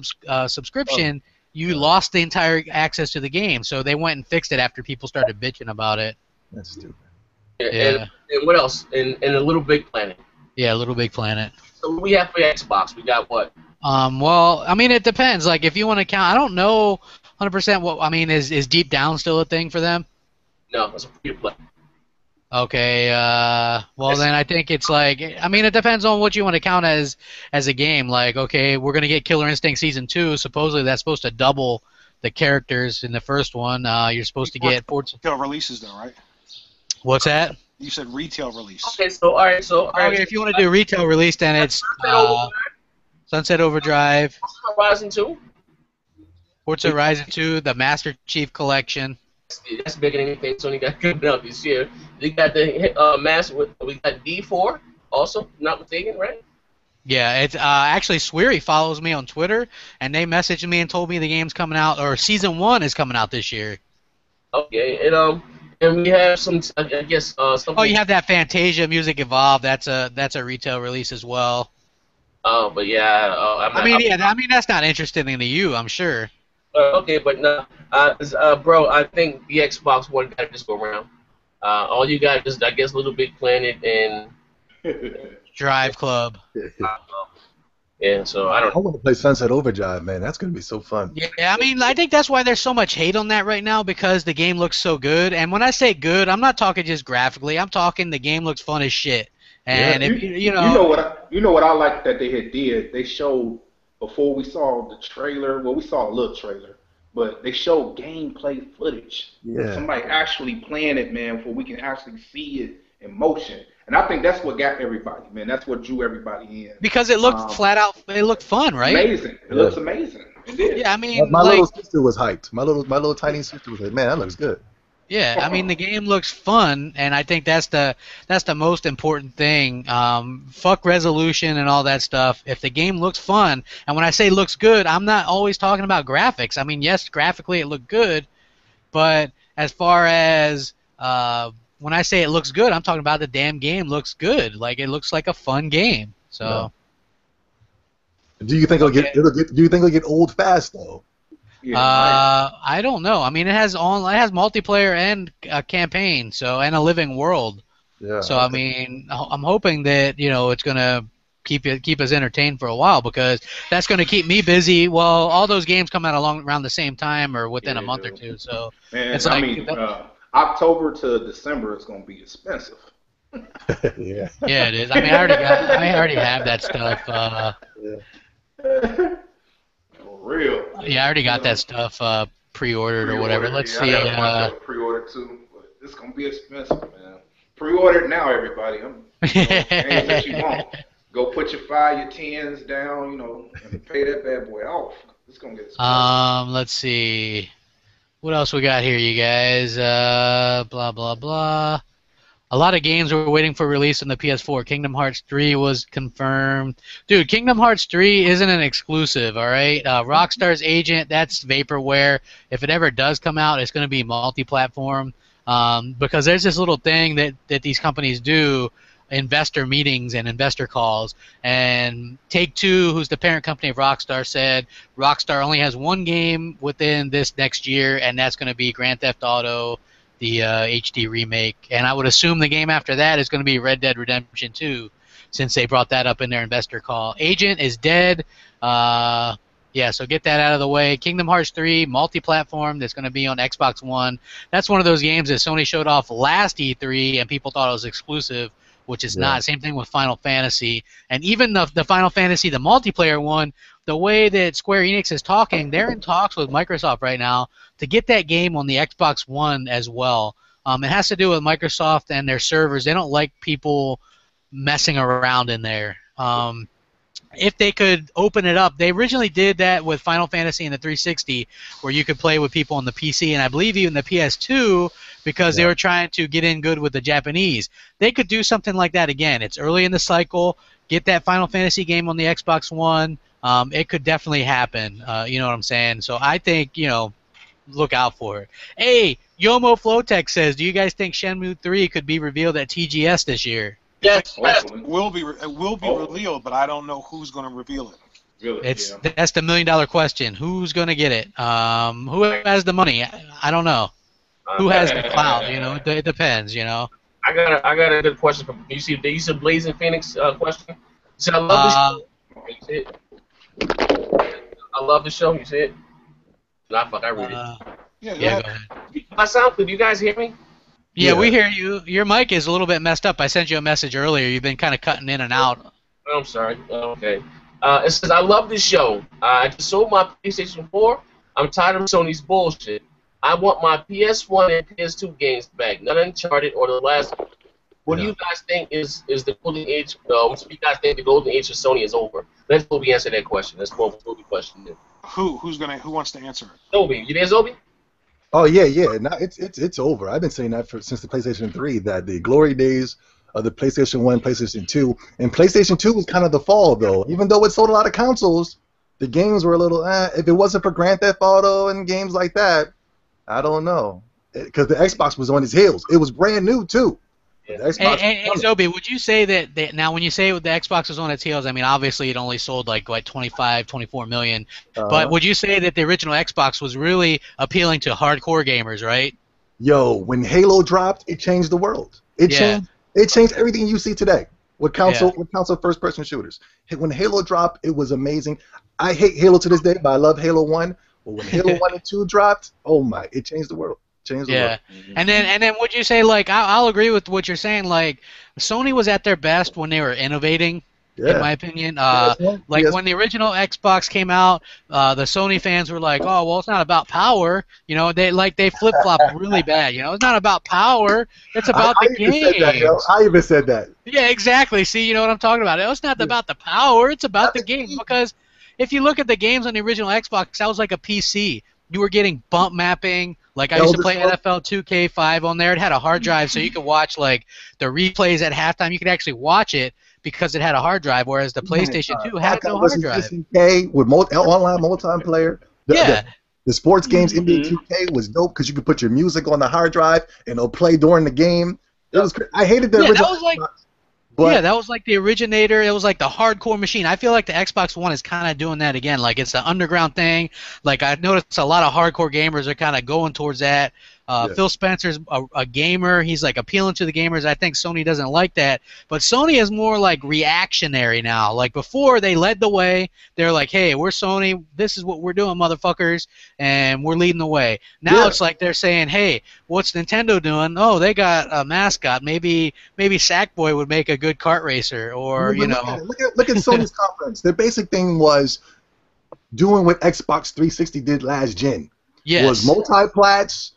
subscription, you lost the entire access to the game. So they went and fixed it after people started bitching about it. That's stupid. Yeah. And what else? And a Little Big Planet. Yeah, Little Big Planet. So what we have for Xbox, we got what? Well, I mean, it depends. Like, if you want to count, I don't know 100% what, I mean, is Deep Down still a thing for them? No, it's a free-to-play. Okay, well then I think it's like, I mean, it depends on what you want to count as a game. Like, okay, we're going to get Killer Instinct Season 2. Supposedly that's supposed to double the characters in the first one. You're supposed to get... Retail releases though, right? What's that? You said retail release. Okay, so all right. Okay, if you want to do retail release, then it's Sunset Overdrive, Horizon 2, Forza Horizon 2, the Master Chief Collection. That's bigger than anything Sony got coming out this year. They got the we got D4 also, not mistaken, right? Yeah, it's actually Sweary follows me on Twitter, and they messaged me and told me the game's coming out, or Season 1 is coming out this year. Okay, and we have some, I guess, something. Oh, you have that Fantasia Music Evolved. That's a retail release as well. But yeah, I mean that's not interesting to you, I'm sure. Okay, but no, bro, I think the Xbox One got to just go around. All you got is, I guess, Little Big Planet and Drive Club. Yeah, so I don't. I want to play Sunset Overdrive, man. That's gonna be so fun. Yeah, I mean, I think that's why there's so much hate on that right now, because the game looks so good. And when I say good, I'm not talking just graphically. I'm talking the game looks fun as shit. And if you know what I like that they did. They showed before we saw the trailer. Well, we saw a little trailer, but they showed gameplay footage. Yeah. Somebody actually playing it, man, where we can actually see it in motion. And I think that's what got everybody, man. That's what drew everybody in. Because it looked flat out, it looked fun, right? Amazing. It looks amazing. It did. Yeah, I mean, my little sister was hyped. My little tiny sister was like, man, that looks good. Yeah, I mean, the game looks fun, and I think that's the most important thing. Fuck resolution and all that stuff. If the game looks fun, and when I say looks good, I'm not always talking about graphics. I mean, yes, graphically it looked good, but as far as when I say it looks good, I'm talking about the damn game looks good. Like, it looks like a fun game. So. Yeah. Do you think it'll get old fast though? Yeah, I don't know. I mean, it has multiplayer and a campaign, and a living world. Yeah. So I mean, I'm hoping that it's gonna keep us entertained for a while, because that's gonna keep me busy. Well, all those games come out around the same time or within a month or two. So man, it's like October to December is gonna be expensive. Yeah. Yeah, it is. I mean, I already have that stuff. For real. Yeah, I already got that stuff pre-ordered or whatever. Let's see. I got a bunch of pre-ordered too, but it's gonna be expensive, man. Pre-order it now, everybody. Games that you want. Go put your 5, your 10s down, and pay that bad boy off. It's gonna get expensive. Let's see. What else we got here, you guys? Blah blah blah. A lot of games were waiting for release on the PS4. Kingdom Hearts 3 was confirmed. Dude, Kingdom Hearts 3 isn't an exclusive, all right? Rockstar's Agent, that's Vaporware. If it ever does come out, it's going to be multi-platform because there's this little thing that these companies do, investor meetings and investor calls. And Take-Two, who's the parent company of Rockstar, said Rockstar only has one game within this next year, and that's going to be Grand Theft Auto, the HD remake, and I would assume the game after that is going to be Red Dead Redemption 2, since they brought that up in their investor call. Agent is dead. Yeah, so get that out of the way. Kingdom Hearts 3, multi-platform, that's going to be on Xbox One. That's one of those games that Sony showed off last E3, and people thought it was exclusive, which is not. Same thing with Final Fantasy. And even the Final Fantasy, the multiplayer one, the way that Square Enix is talking, they're in talks with Microsoft right now to get that game on the Xbox One as well. It has to do with Microsoft and their servers. They don't like people messing around in there. If they could open it up, they originally did that with Final Fantasy and the 360, where you could play with people on the PC, and I believe even the PS2, because they were trying to get in good with the Japanese. They could do something like that again. It's early in the cycle. Get that Final Fantasy game on the Xbox One. It could definitely happen. You know what I'm saying? So I think, look out for it. Hey, Yomo Flowtech says, do you guys think Shenmue 3 could be revealed at TGS this year? Yes. It will be revealed, but I don't know who's going to reveal it. Really? That's the $1 million question. Who's going to get it? Who has the money? I don't know. Who has the clout? It depends. I got a good question from you. See, you said Blazing Phoenix question. So I love this. I love the show. You see it? Nah, fuck, I read it. Yeah, go ahead. My sound, could you guys hear me? Yeah, we hear you. Your mic is a little bit messed up. I sent you a message earlier. You've been kind of cutting in and out. Oh, I'm sorry. Okay. It says, I love this show. I just sold my PlayStation 4. I'm tired of Sony's bullshit. I want my PS1 and PS2 games back. Not Uncharted or the last one. What do you guys think is the golden age? What do you guys think the golden age of Sony is over? Let's Toby answer that question. Let's go over Toby question. Who wants to answer it? Toby, you there, Toby? Oh yeah. Now it's over. I've been saying that since the PlayStation 3, that the glory days of the PlayStation 1, PlayStation 2, and PlayStation 2 was kind of the fall though. Even though it sold a lot of consoles, the games were a little. If it wasn't for Grand Theft Auto and games like that, I don't know. Because the Xbox was on its heels. It was brand new too. Hey, Zobe, would you say that now when you say the Xbox was on its heels, I mean, obviously it only sold like 25, 24 million, but would you say that the original Xbox was really appealing to hardcore gamers, right? Yo, when Halo dropped, it changed the world. It changed everything you see today with console first-person shooters. When Halo dropped, it was amazing. I hate Halo to this day, but I love Halo 1. But when Halo 1 and 2 dropped, oh my, it changed the world. And then would you say, like, I'll agree with what you're saying, like Sony was at their best when they were innovating, in my opinion. When the original Xbox came out, the Sony fans were like, oh, well, it's not about power. They flip-flopped really bad. It's not about power. It's about the game. I even said that. Yeah, exactly. See, you know what I'm talking about. It's not about the power. It's about the game. Because if you look at the games on the original Xbox, that was like a PC. You were getting bump mapping. Like I used to play NFL 2K5 on there. It had a hard drive, so you could watch like the replays at halftime. You could actually watch it because it had a hard drive, whereas the PlayStation 2 had no hard drive. With online multiplayer. The sports games, NBA 2K was dope because you could put your music on the hard drive and it'll play during the game. It was. I hated the original. That was like the originator. It was like the hardcore machine. I feel like the Xbox One is kind of doing that again. Like it's an underground thing. Like I noticed a lot of hardcore gamers are kind of going towards that. Phil Spencer's a gamer. He's like appealing to the gamers. I think Sony doesn't like that. But Sony is more like reactionary now. Like before, they led the way. They're like, hey, we're Sony. This is what we're doing, motherfuckers. And we're leading the way. Now it's like they're saying, hey, what's Nintendo doing? Oh, they got a mascot. Maybe Sackboy would make a good kart racer. Or, Look at Sony's conference. Their basic thing was doing what Xbox 360 did last gen. was multi-plats,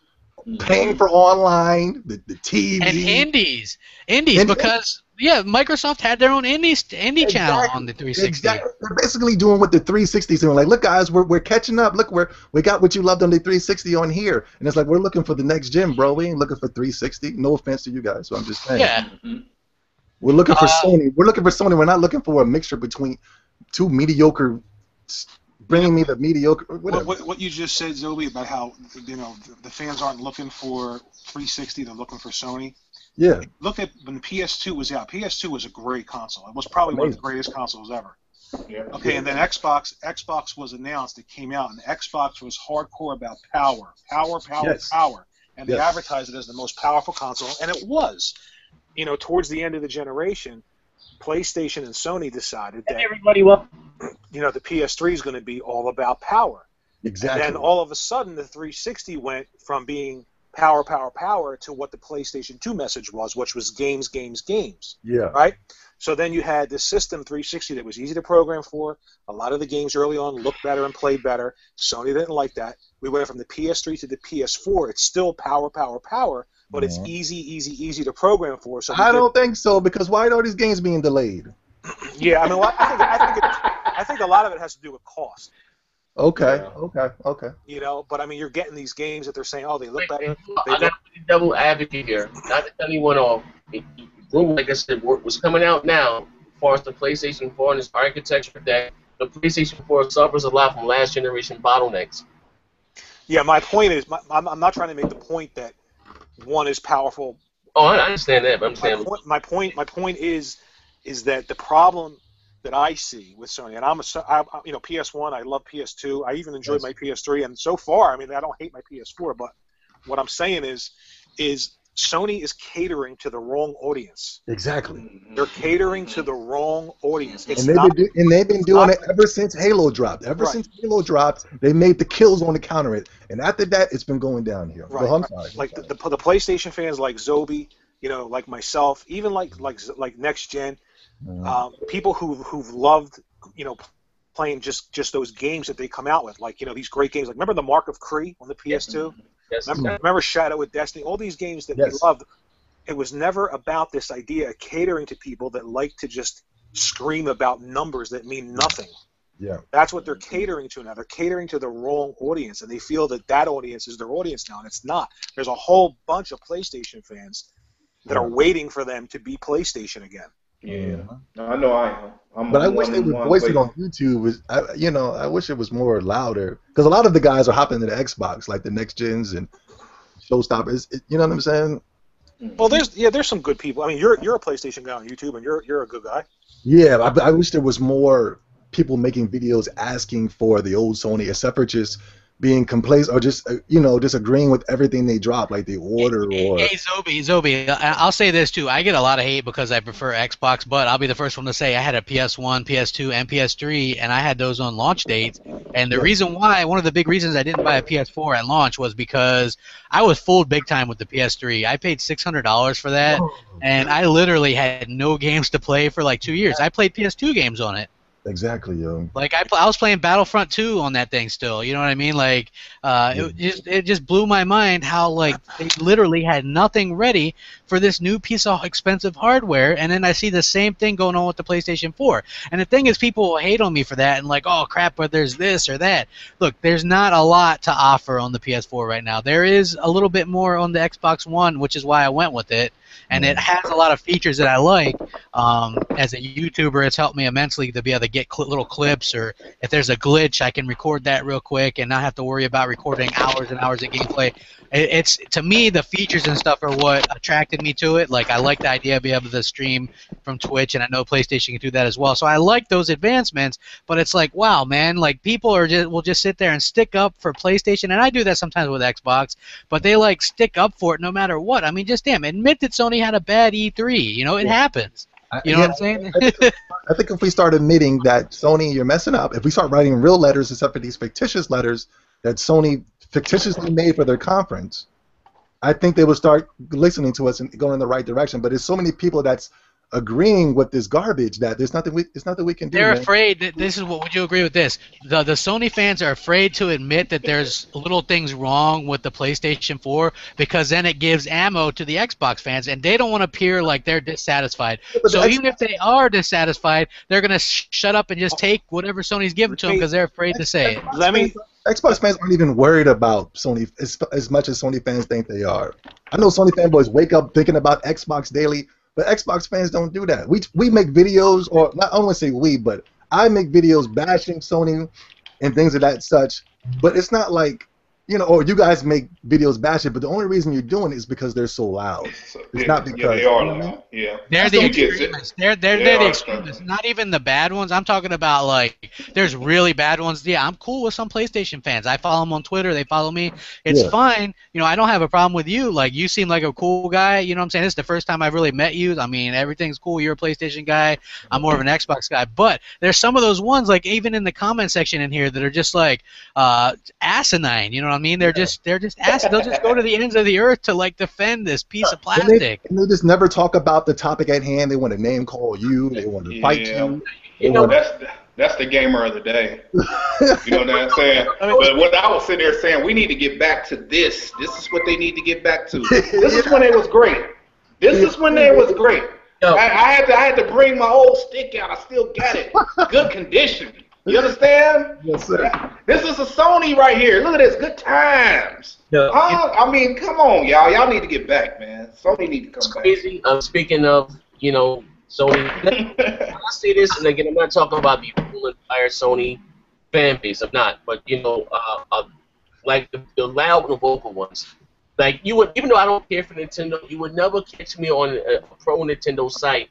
paying for online, the TV, and indies, because Microsoft had their own indie channel on the 360. Exactly. They're basically doing what the 360 is doing. Like, look, guys, we're catching up. Look, we got what you loved on the 360 on here, and it's like we're looking for the next gen, bro. We ain't looking for 360. No offense to you guys, so I'm just saying. Yeah. We're looking for Sony. We're looking for Sony. We're not looking for a mixture between two mediocre. Bringing me the mediocre. What you just said, Zobe, about how the fans aren't looking for 360, they're looking for Sony. Yeah. Look at when the PS2 was out. PS2 was a great console. It was probably one of the greatest consoles ever. Yeah. Okay, and then Xbox was announced. It came out, and Xbox was hardcore about power, and they advertised it as the most powerful console, and it was. Towards the end of the generation, PlayStation and Sony decided that the PS3 is going to be all about power. Exactly. And then all of a sudden, the 360 went from being power to what the PlayStation 2 message was, which was games. Yeah. Right? So then you had this system 360 that was easy to program for. A lot of the games early on looked better and played better. Sony didn't like that. We went from the PS3 to the PS4. It's still power, but it's easy to program for. So I don't think so, because why are these games being delayed? Yeah, I mean, I think a lot of it has to do with cost. Okay. But I mean, you're getting these games that they're saying, oh, they look better. I got to be double advocate here. Not to cut anyone off. Like I said, was coming out now, as far as the PlayStation 4 and its architecture, that the PlayStation 4 suffers a lot from last generation bottlenecks. Yeah, my point is, I'm not trying to make the point that one is powerful. Oh, I understand that, but I'm saying my point is that the problem that I see with Sony, and I'm PS1, I love PS2, I even enjoyed my PS3, and so far, I mean, I don't hate my PS4, but what I'm saying is Sony is catering to the wrong audience. Exactly. They're catering to the wrong audience. And they've been doing it ever since Halo dropped. Since Halo dropped, they made the kills on to counter it, and after that, it's been going downhill. Right. I'm sorry. Like the PlayStation fans, like Zobe, like myself, even like Next Gen, people who've loved playing just those games that they come out with, like these great games. Like remember the Mark of Kree on the PS2? Yes. Remember Shadow of Destiny? All these games that we loved. It was never about this idea of catering to people that like to just scream about numbers that mean nothing. Yeah. That's what they're catering to now. They're catering to the wrong audience, and they feel that audience is their audience now, and it's not. There's a whole bunch of PlayStation fans that are waiting for them to be PlayStation again. Yeah. No, I know I am. But I wish they would voice it on YouTube. I wish it was more louder, because a lot of the guys are hopping to the Xbox, like the Next Gens and Showstoppers. You know what I'm saying? Well, there's some good people. I mean, you're a PlayStation guy on YouTube, and you're a good guy. Yeah, I wish there was more people making videos asking for the old Sony, except for just being complacent or just just agreeing with everything they drop, like the order or. Hey, Zobe, I'll say this too. I get a lot of hate because I prefer Xbox, but I'll be the first one to say I had a PS1, PS2, and PS3, and I had those on launch dates. And the reason why, one of the big reasons I didn't buy a PS4 at launch was because I was fooled big time with the PS3. I paid $600 for that, and I literally had no games to play for like 2 years. I played PS2 games on it. Exactly, yo. Like I was playing Battlefront 2 on that thing still. You know what I mean? Like it just blew my mind how like they literally had nothing ready for this new piece of expensive hardware, and then I see the same thing going on with the PlayStation 4. And the thing is, people will hate on me for that and like, oh crap, but there's this or that. Look, there's not a lot to offer on the PS4 right now. There is a little bit more on the Xbox One, which is why I went with it. And it has a lot of features that I like. As a YouTuber, it's helped me immensely to be able to get little clips, or if there's a glitch, I can record that real quick and not have to worry about recording hours and hours of gameplay. It's to me, the features and stuff are what attracted me to it. Like I like the idea of being able to stream from Twitch, and I know PlayStation can do that as well. So I like those advancements, but it's like, wow, man, like people will just sit there and stick up for PlayStation, and I do that sometimes with Xbox, but they like stick up for it no matter what. I mean, just damn, admit that Sony had a bad E3. It happens. You know what I'm saying? I think if we start admitting that Sony, you're messing up, if we start writing real letters except for these fictitious letters that Sony fictitiously made for their conference, I think they will start listening to us and going in the right direction. But there's so many people that's agreeing with this garbage that there's nothing we can do. They're man. afraid that this is what. Would you agree with this? The Sony fans are afraid to admit that there's little things wrong with the PlayStation 4 because then it gives ammo to the Xbox fans, and they don't want to appear like they're dissatisfied. So even if they are dissatisfied, they're gonna shut up and just take whatever Sony's giving to them because they're afraid to say it. Xbox fans aren't even worried about Sony as much as Sony fans think they are. I know Sony fanboys wake up thinking about Xbox daily. But Xbox fans don't do that. We make videos, or not, I don't want to say we, but I make videos bashing Sony and things of that such. But it's not like, or you guys make videos bashing, but the only reason you're doing it is because they're so loud. It's not because they are loud. Yeah. They're the extremists. They're the extremists. Not even the bad ones. I'm talking about like there's really bad ones. Yeah, I'm cool with some PlayStation fans. I follow them on Twitter. They follow me. It's fine. I don't have a problem with you. Like you seem like a cool guy. You know what I'm saying? This is the first time I've really met you. I mean, everything's cool. You're a PlayStation guy. I'm more of an Xbox guy. But there's some of those ones, like even in the comment section in here, that are just like asinine. You know what I mean? They're just asinine. They'll just go to the ends of the earth to like defend this piece of plastic. And they just never talk about the topic at hand. They want to name call you. They want to fight you. That's the gamer of the day. You know what I'm saying? But what I was sitting there saying, we need to get back to this. This is what they need to get back to. This is when it was great. This is when it was great. I had to bring my old stick out. I still got it. Good condition. You understand? Yes, sir. This is a Sony right here. Look at this. Good times. I mean, come on, y'all. Y'all need to get back, man. Sony need to come back. It's crazy. I'm speaking of, Sony. I say this, and again, I'm not talking about the whole entire Sony fan base. I'm not. But, like the loud and vocal ones. Like, you would, even though I don't care for Nintendo, you would never catch me on a pro Nintendo site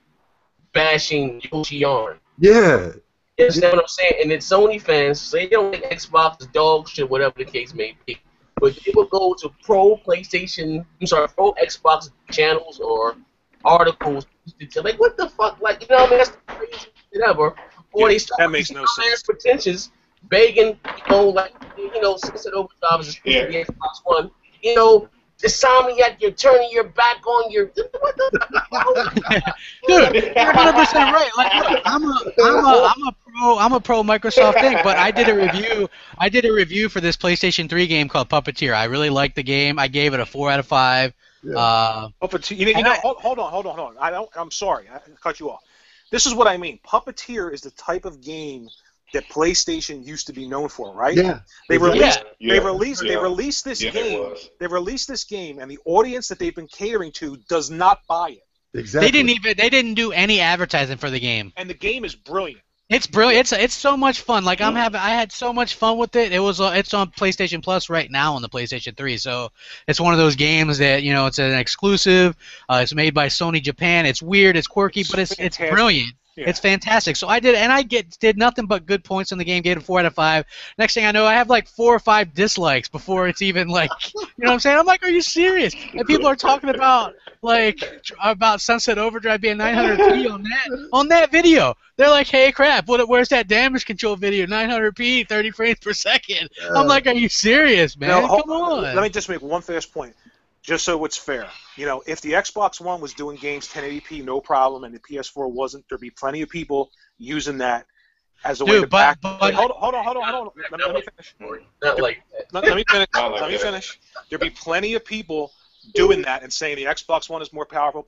bashing Yoshi Yarn. Yeah. You understand what I'm saying? And then Sony fans say they don't like Xbox, dog shit, whatever the case may be. But they will go to pro Xbox channels or articles to like, what the fuck? Like, that's the craziest shit ever. Or they start that makes no sense. Pretentious, begging, Sunset Overdrive is supposed to be Xbox One. Insomniac, you're turning your back on your. What the Dude, you're 100% right. Like, I'm a pro Microsoft thing, but I did a review for this PlayStation 3 game called Puppeteer. I really liked the game. I gave it a 4 out of 5. Yeah. Puppeteer. Hold on. I'm sorry. I cut you off. This is what I mean. Puppeteer is the type of game that PlayStation used to be known for, right? Yeah. They released this game. They released this game, and the audience that they've been catering to does not buy it. Exactly. They didn't do any advertising for the game. And the game is brilliant. It's brilliant. It's so much fun. Like I had so much fun with it. It's on PlayStation Plus right now on the PlayStation 3. So it's one of those games that it's an exclusive. It's made by Sony Japan. It's weird. It's quirky, but it's brilliant. Yeah. It's fantastic. So I did nothing but good points in the game. Gave it 4 out of 5. Next thing I know, I have like 4 or 5 dislikes before it's even like, what I'm saying? I'm like, are you serious? And people are talking about Sunset Overdrive being 900p on that video. They're like, hey, crap, where's that damage control video? 900p, 30 frames per second. I'm like, are you serious, man? Now, come on. Let me just make one fast point. Just so it's fair, if the Xbox One was doing games 1080p, no problem, and the PS4 wasn't, there'd be plenty of people using that as a way to back. Hold on. Let me finish. Let me finish. There'd be plenty of people doing that and saying the Xbox One is more powerful.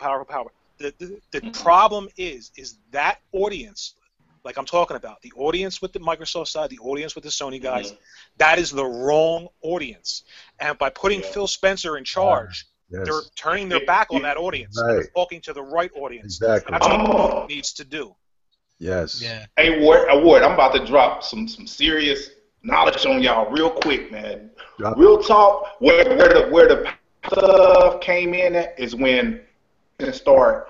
The problem is that audience, like I'm talking about, the audience with the Microsoft side, the audience with the Sony guys, that is the wrong audience. And by putting Phil Spencer in charge, they're turning their back on that audience. Right. They're talking to the right audience. Exactly. That's what it needs to do. Yes. Yeah. Hey, Ward, I'm about to drop some serious knowledge on y'all real quick, man. Real talk. Where the stuff came in at is when they start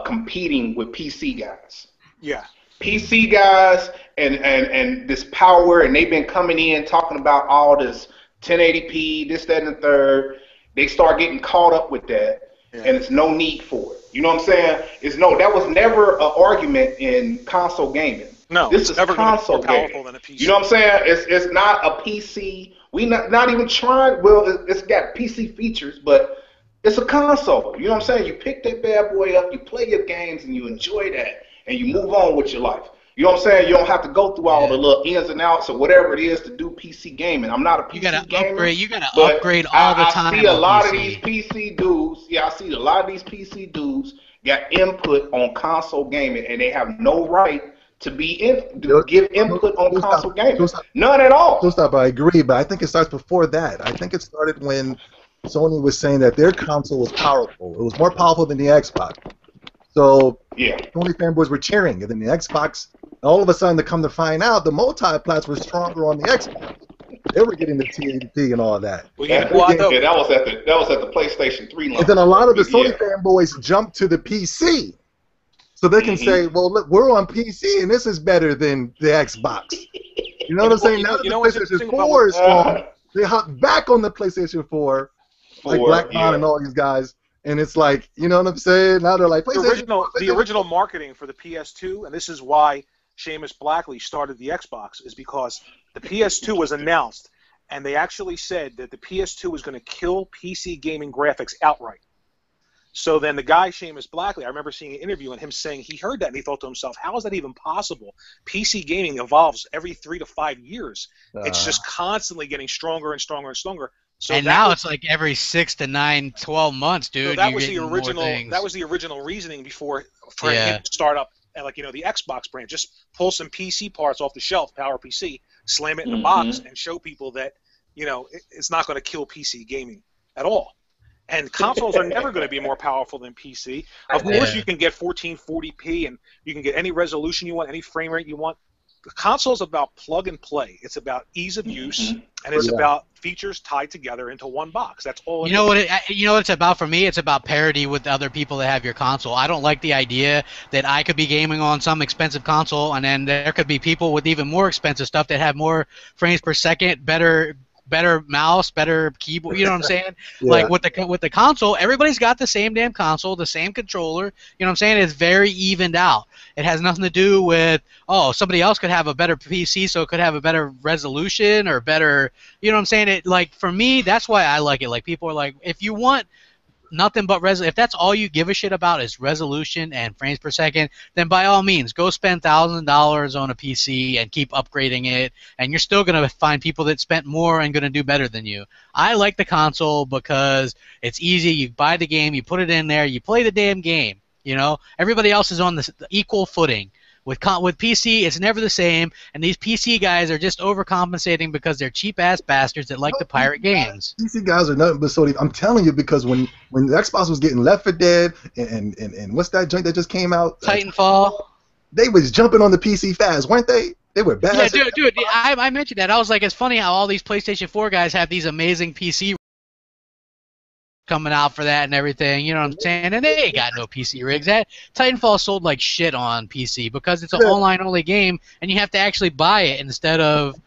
competing with PC guys. Yeah. PC guys and this power, and they've been coming in talking about all this 1080p, this, that, and the third. They start getting caught up with that, and it's no need for it. You know what I'm saying? That was never an argument in console gaming. No, this is never console more powerful gaming. Than a PC. You know what I'm saying? It's not a PC. We not even trying. Well, it's got PC features, but It's a console. You know what I'm saying? You pick that bad boy up, you play your games, and you enjoy that, and you move on with your life. You know what I'm saying? You don't have to go through all the little ins and outs or whatever it is to do PC gaming. I'm not a PC gamer. You gotta upgrade all the time. I see a lot PC. of these PC dudes. Yeah, I see a lot of these PC dudes got input on console gaming, and they have no right to give input on console gaming. None at all. I agree, but I think it starts before that. I think it started when Sony was saying that their console was powerful. It was more powerful than the Xbox. So Sony fanboys were cheering, and then the Xbox, all of a sudden, to come to find out, the multiplats were stronger on the Xbox. They were getting the 1080p and all that. That was at the PlayStation 3 launch. And then a lot of the Sony fanboys jumped to the PC. So they can say, well, look, we're on PC, and this is better than the Xbox. You know what I'm saying? Now that the PlayStation 4 is strong, they hop back on the PlayStation 4, like Black Bond and all these guys, and it's like, you know what I'm saying? Now they're like, the original marketing for the PS2, and this is why Seamus Blackley started the Xbox, is because the PS2 was announced, and they actually said that the PS2 was going to kill PC gaming graphics outright. So then the guy, Seamus Blackley, I remember seeing an interview and him saying he heard that and he thought to himself, how is that even possible? PC gaming evolves every 3 to 5 years. It's just constantly getting stronger and stronger and stronger. So and now it's like every 6 to 9, 12 months, dude. So that was the original. That was the original reasoning before for him to start up, like the Xbox brand. Just pull some PC parts off the shelf, PowerPC, slam it in a box, and show people that it's not going to kill PC gaming at all. And consoles are never going to be more powerful than PC. Of course, you can get 1440p and you can get any resolution you want, any frame rate you want. The console's about plug and play. It's about ease of use, and it's about features tied together into one box. That's all. You know what it's about for me? It's about parity with other people that have your console. I don't like the idea that I could be gaming on some expensive console, and then there could be people with even more expensive stuff that have more frames per second, better mouse, better keyboard. You know what I'm saying? Like with the console, everybody's got the same damn console, the same controller. You know what I'm saying? It's very evened out. It has nothing to do with somebody else could have a better PC, so it could have a better resolution or better. You know what I'm saying? It like for me, that's why I like it. Like people are like, if you want nothing but if that's all you give a shit about is resolution and frames per second, then by all means go spend $1,000 on a PC and keep upgrading it, and you're still gonna find people that spent more and gonna do better than you. I like the console because it's easy. You buy the game, you put it in there, you play the damn game. Everybody else is on the equal footing. With PC, it's never the same, and these PC guys are just overcompensating because they're cheap-ass bastards that like to pirate games. PC guys are nothing but Sony. I'm telling you, because when the Xbox was getting Left 4 Dead and what's that joint that just came out? Titanfall. They was jumping on the PC fast, weren't they? They were bad. Yeah, dude, I mentioned that. I was like, it's funny how all these PlayStation 4 guys have these amazing PC coming out for that and everything, you know what I'm saying? And they ain't got no PC rigs. That Titanfall sold like shit on PC because it's an online-only game, and you have to actually buy it instead of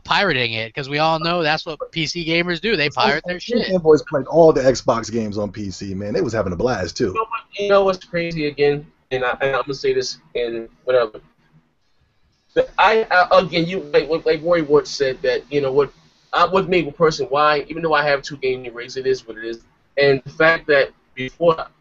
pirating it, because we all know that's what PC gamers do. They pirate their shit. Fanboys played all the Xbox games on PC, man. They was having a blast, too. You know what's crazy again? And I'm going to say this in whatever. But again, you like Roy Ward said that, what made me personally, why, even though I have 2 gaming rigs, it is what it is. And the fact that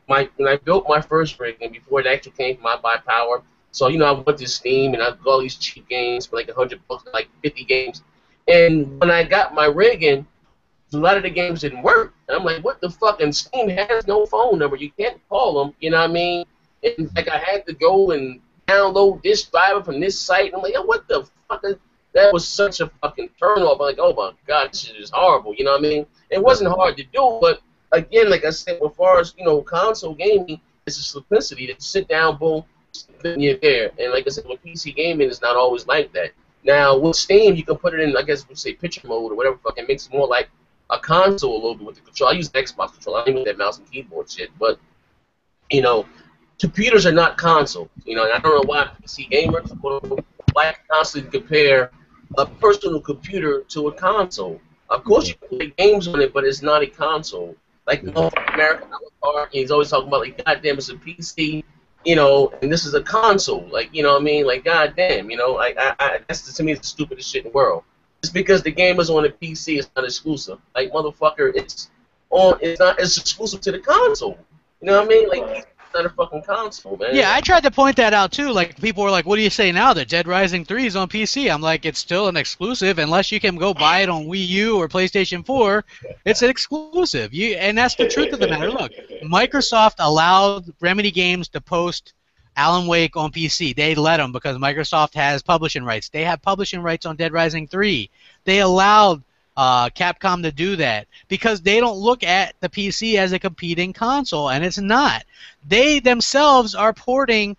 when I built my first rig, and before it actually came from I Buy Power, so, I went to Steam and I got all these cheap games for like $100, like 50 games. And when I got my rig in, a lot of the games didn't work. And I'm like, what the fuck? And Steam has no phone number. You can't call them, you know what I mean? And like I had to go and download this driver from this site. And I'm like, what the fuck? That was such a fucking turn off. I'm like, oh my god, this shit is horrible. You know what I mean? It wasn't hard to do, but again, like I said, as far as console gaming, it's a simplicity to sit down, boom, and you're there. And like I said, with PC gaming, it's not always like that. Now with Steam, you can put it in, I guess, we'll say picture mode or whatever. It makes it more like a console a little bit with the control. I use the Xbox controller. I don't use that mouse and keyboard shit, but computers are not console. And I don't know why PC gamers like to constantly compare a personal computer to a console. Of course, you can play games on it, but it's not a console. Like American Avatar, he's always talking about, like, goddamn, it's a PC, and this is a console. Like, you know what I mean? Like, goddamn, that's, to me, it's the stupidest shit in the world. Just because the game is on a PC, it's not exclusive. Like, motherfucker, it's on is not as exclusive to the console. You know what I mean? Like, it's not a fucking console, man. Yeah, I tried to point that out too. Like, people were like, "What do you say now that Dead Rising 3 is on PC?" I'm like, "It's still an exclusive unless you can go buy it on Wii U or PlayStation 4. It's an exclusive." And that's the truth of the matter. Look, Microsoft allowed Remedy Games to post Alan Wake on PC. They let them because Microsoft has publishing rights. They have publishing rights on Dead Rising 3. They allowed Capcom to do that because they don't look at the PC as a competing console, and it's not. They themselves are porting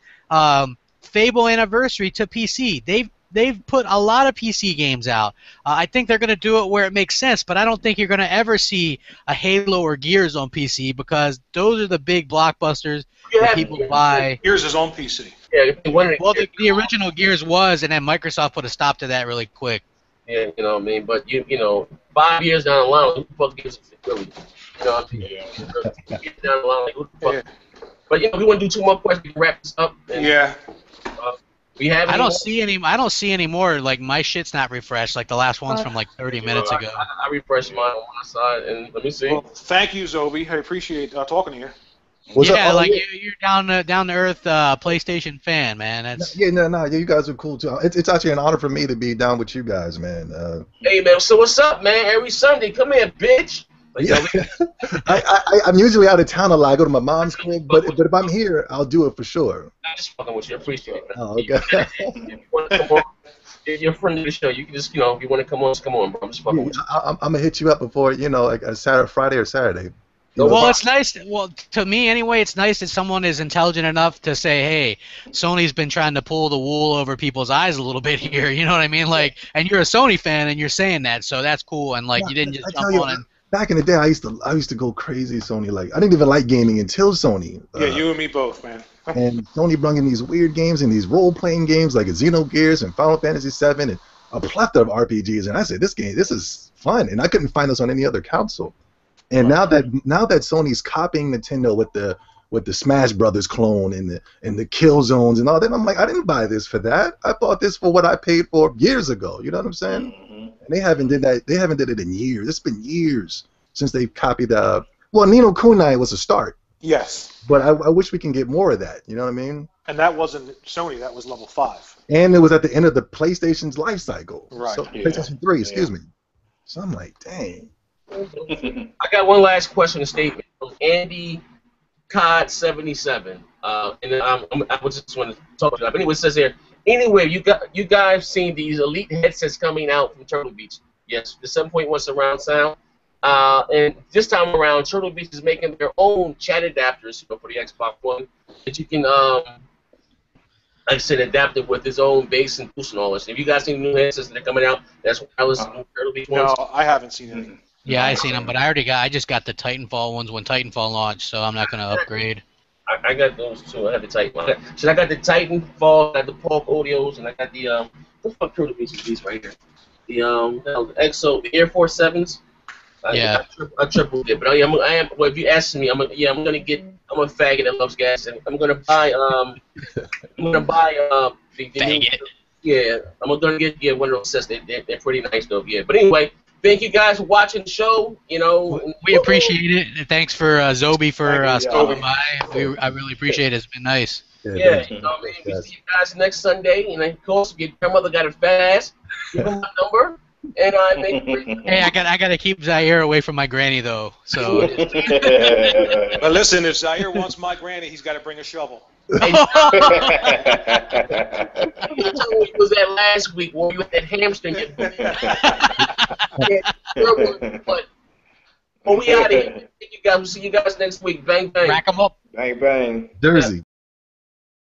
Fable Anniversary to PC. They've put a lot of PC games out. I think they're going to do it where it makes sense, but I don't think you're going to ever see a Halo or Gears on PC because those are the big blockbusters that people buy. Gears is on PC. Yeah, well, the original Gears was, and then Microsoft put a stop to that really quick. Yeah, you know what I mean? But, you know, 5 years down the line, who the fuck gives a really? You know what I mean? 5 years down the line, like, who the fuck? Yeah. But, you know, we want to do 2 more questions. We can wrap this up. And, we have I don't see any more. Like, my shit's not refreshed. Like, the last one's from, like, 30 minutes ago. I refreshed mine on my side, and let me see. Well, thank you, Zobe. I appreciate talking to you. You're down to earth PlayStation fan, man. That's you guys are cool too. It's actually an honor for me to be down with you guys, man. Hey man, so what's up, man? Every Sunday, come here, bitch. Like, I'm usually out of town a lot. I go to my mom's crib, but if I'm here, I'll do it for sure. I'm just fucking with you. I appreciate it, man. Oh, okay. If you want to come on, if you're a friend of the show, you can just, you know, if you want to come on, just come on, bro. I'm just fucking with you. I'm gonna hit you up before, you know, like a Friday or Saturday. Well, it's nice. Well, to me anyway, it's nice that someone is intelligent enough to say, "Hey, Sony's been trying to pull the wool over people's eyes a little bit here." You know what I mean? Like, and you're a Sony fan, and you're saying that, so that's cool. And like, you didn't just jump on it. Back in the day, I used to go crazy Sony. Like, I didn't even like gaming until Sony. Yeah, you and me both, man. And Sony brought in these weird games and these role-playing games like Xenogears and Final Fantasy VII and a plethora of RPGs. And I said, this is fun, and I couldn't find this on any other console. And now that Sony's copying Nintendo with the Smash Brothers clone and the kill zones and all that, I'm like, I didn't buy this for that. I bought this for what I paid for years ago. You know what I'm saying? Mm-hmm. And they haven't did that. They haven't did it in years. It's been years since they've copied. Well, Ni no Kuni was a start. Yes. But I wish we can get more of that. You know what I mean? And that wasn't Sony. That was level 5. And it was at the end of the PlayStation's life cycle. Right. So, PlayStation 3. Excuse me. So I'm like, dang. I got one last question, a statement from Andy Cod 77, and then I just want to talk about it. But anyway, it says here, anyway, you guys seen these Elite headsets coming out from Turtle Beach? Yes, the 7.1 surround sound, and this time around, Turtle Beach is making their own chat adapters, you know, for the Xbox One that you can, like I said, adapt it with its own bass and boost and all this. Have you guys seen the new headsets that are coming out? That's wireless Turtle Beach ones. No, I haven't seen any. Yeah, I seen them, but I just got the Titanfall ones when Titanfall launched, so I'm not gonna upgrade. I got those too. I have the Titanfall. So I got the Titanfall, I got the Polk Audios, and I got the what the fuck Turtle Beach is these right here? The EXO, the Air Force 7s. Yeah. I tripled it, but I am. Well, if you ask me, I'm a faggot that loves gas, and I'm gonna buy the faggot. Yeah, I'm gonna get one of those sets. They're pretty nice though. Yeah, but anyway. Thank you guys for watching the show. You know, we appreciate it. Thanks for Zobe for stopping by. I really appreciate it. It's been nice. Yeah, you know what I mean? We see you guys next Sunday, and of course, if your grandmother got it fast, give them my number, and I make. Hey, I gotta keep Zaire away from my granny though. So. But listen, if Zaire wants my granny, he's got to bring a shovel. You told me it was that last week when you had that hamstring. Well, we out of here. Thank you guys. We'll see you guys next week. Bang, bang. Rack 'em up. Bang, bang. Jersey.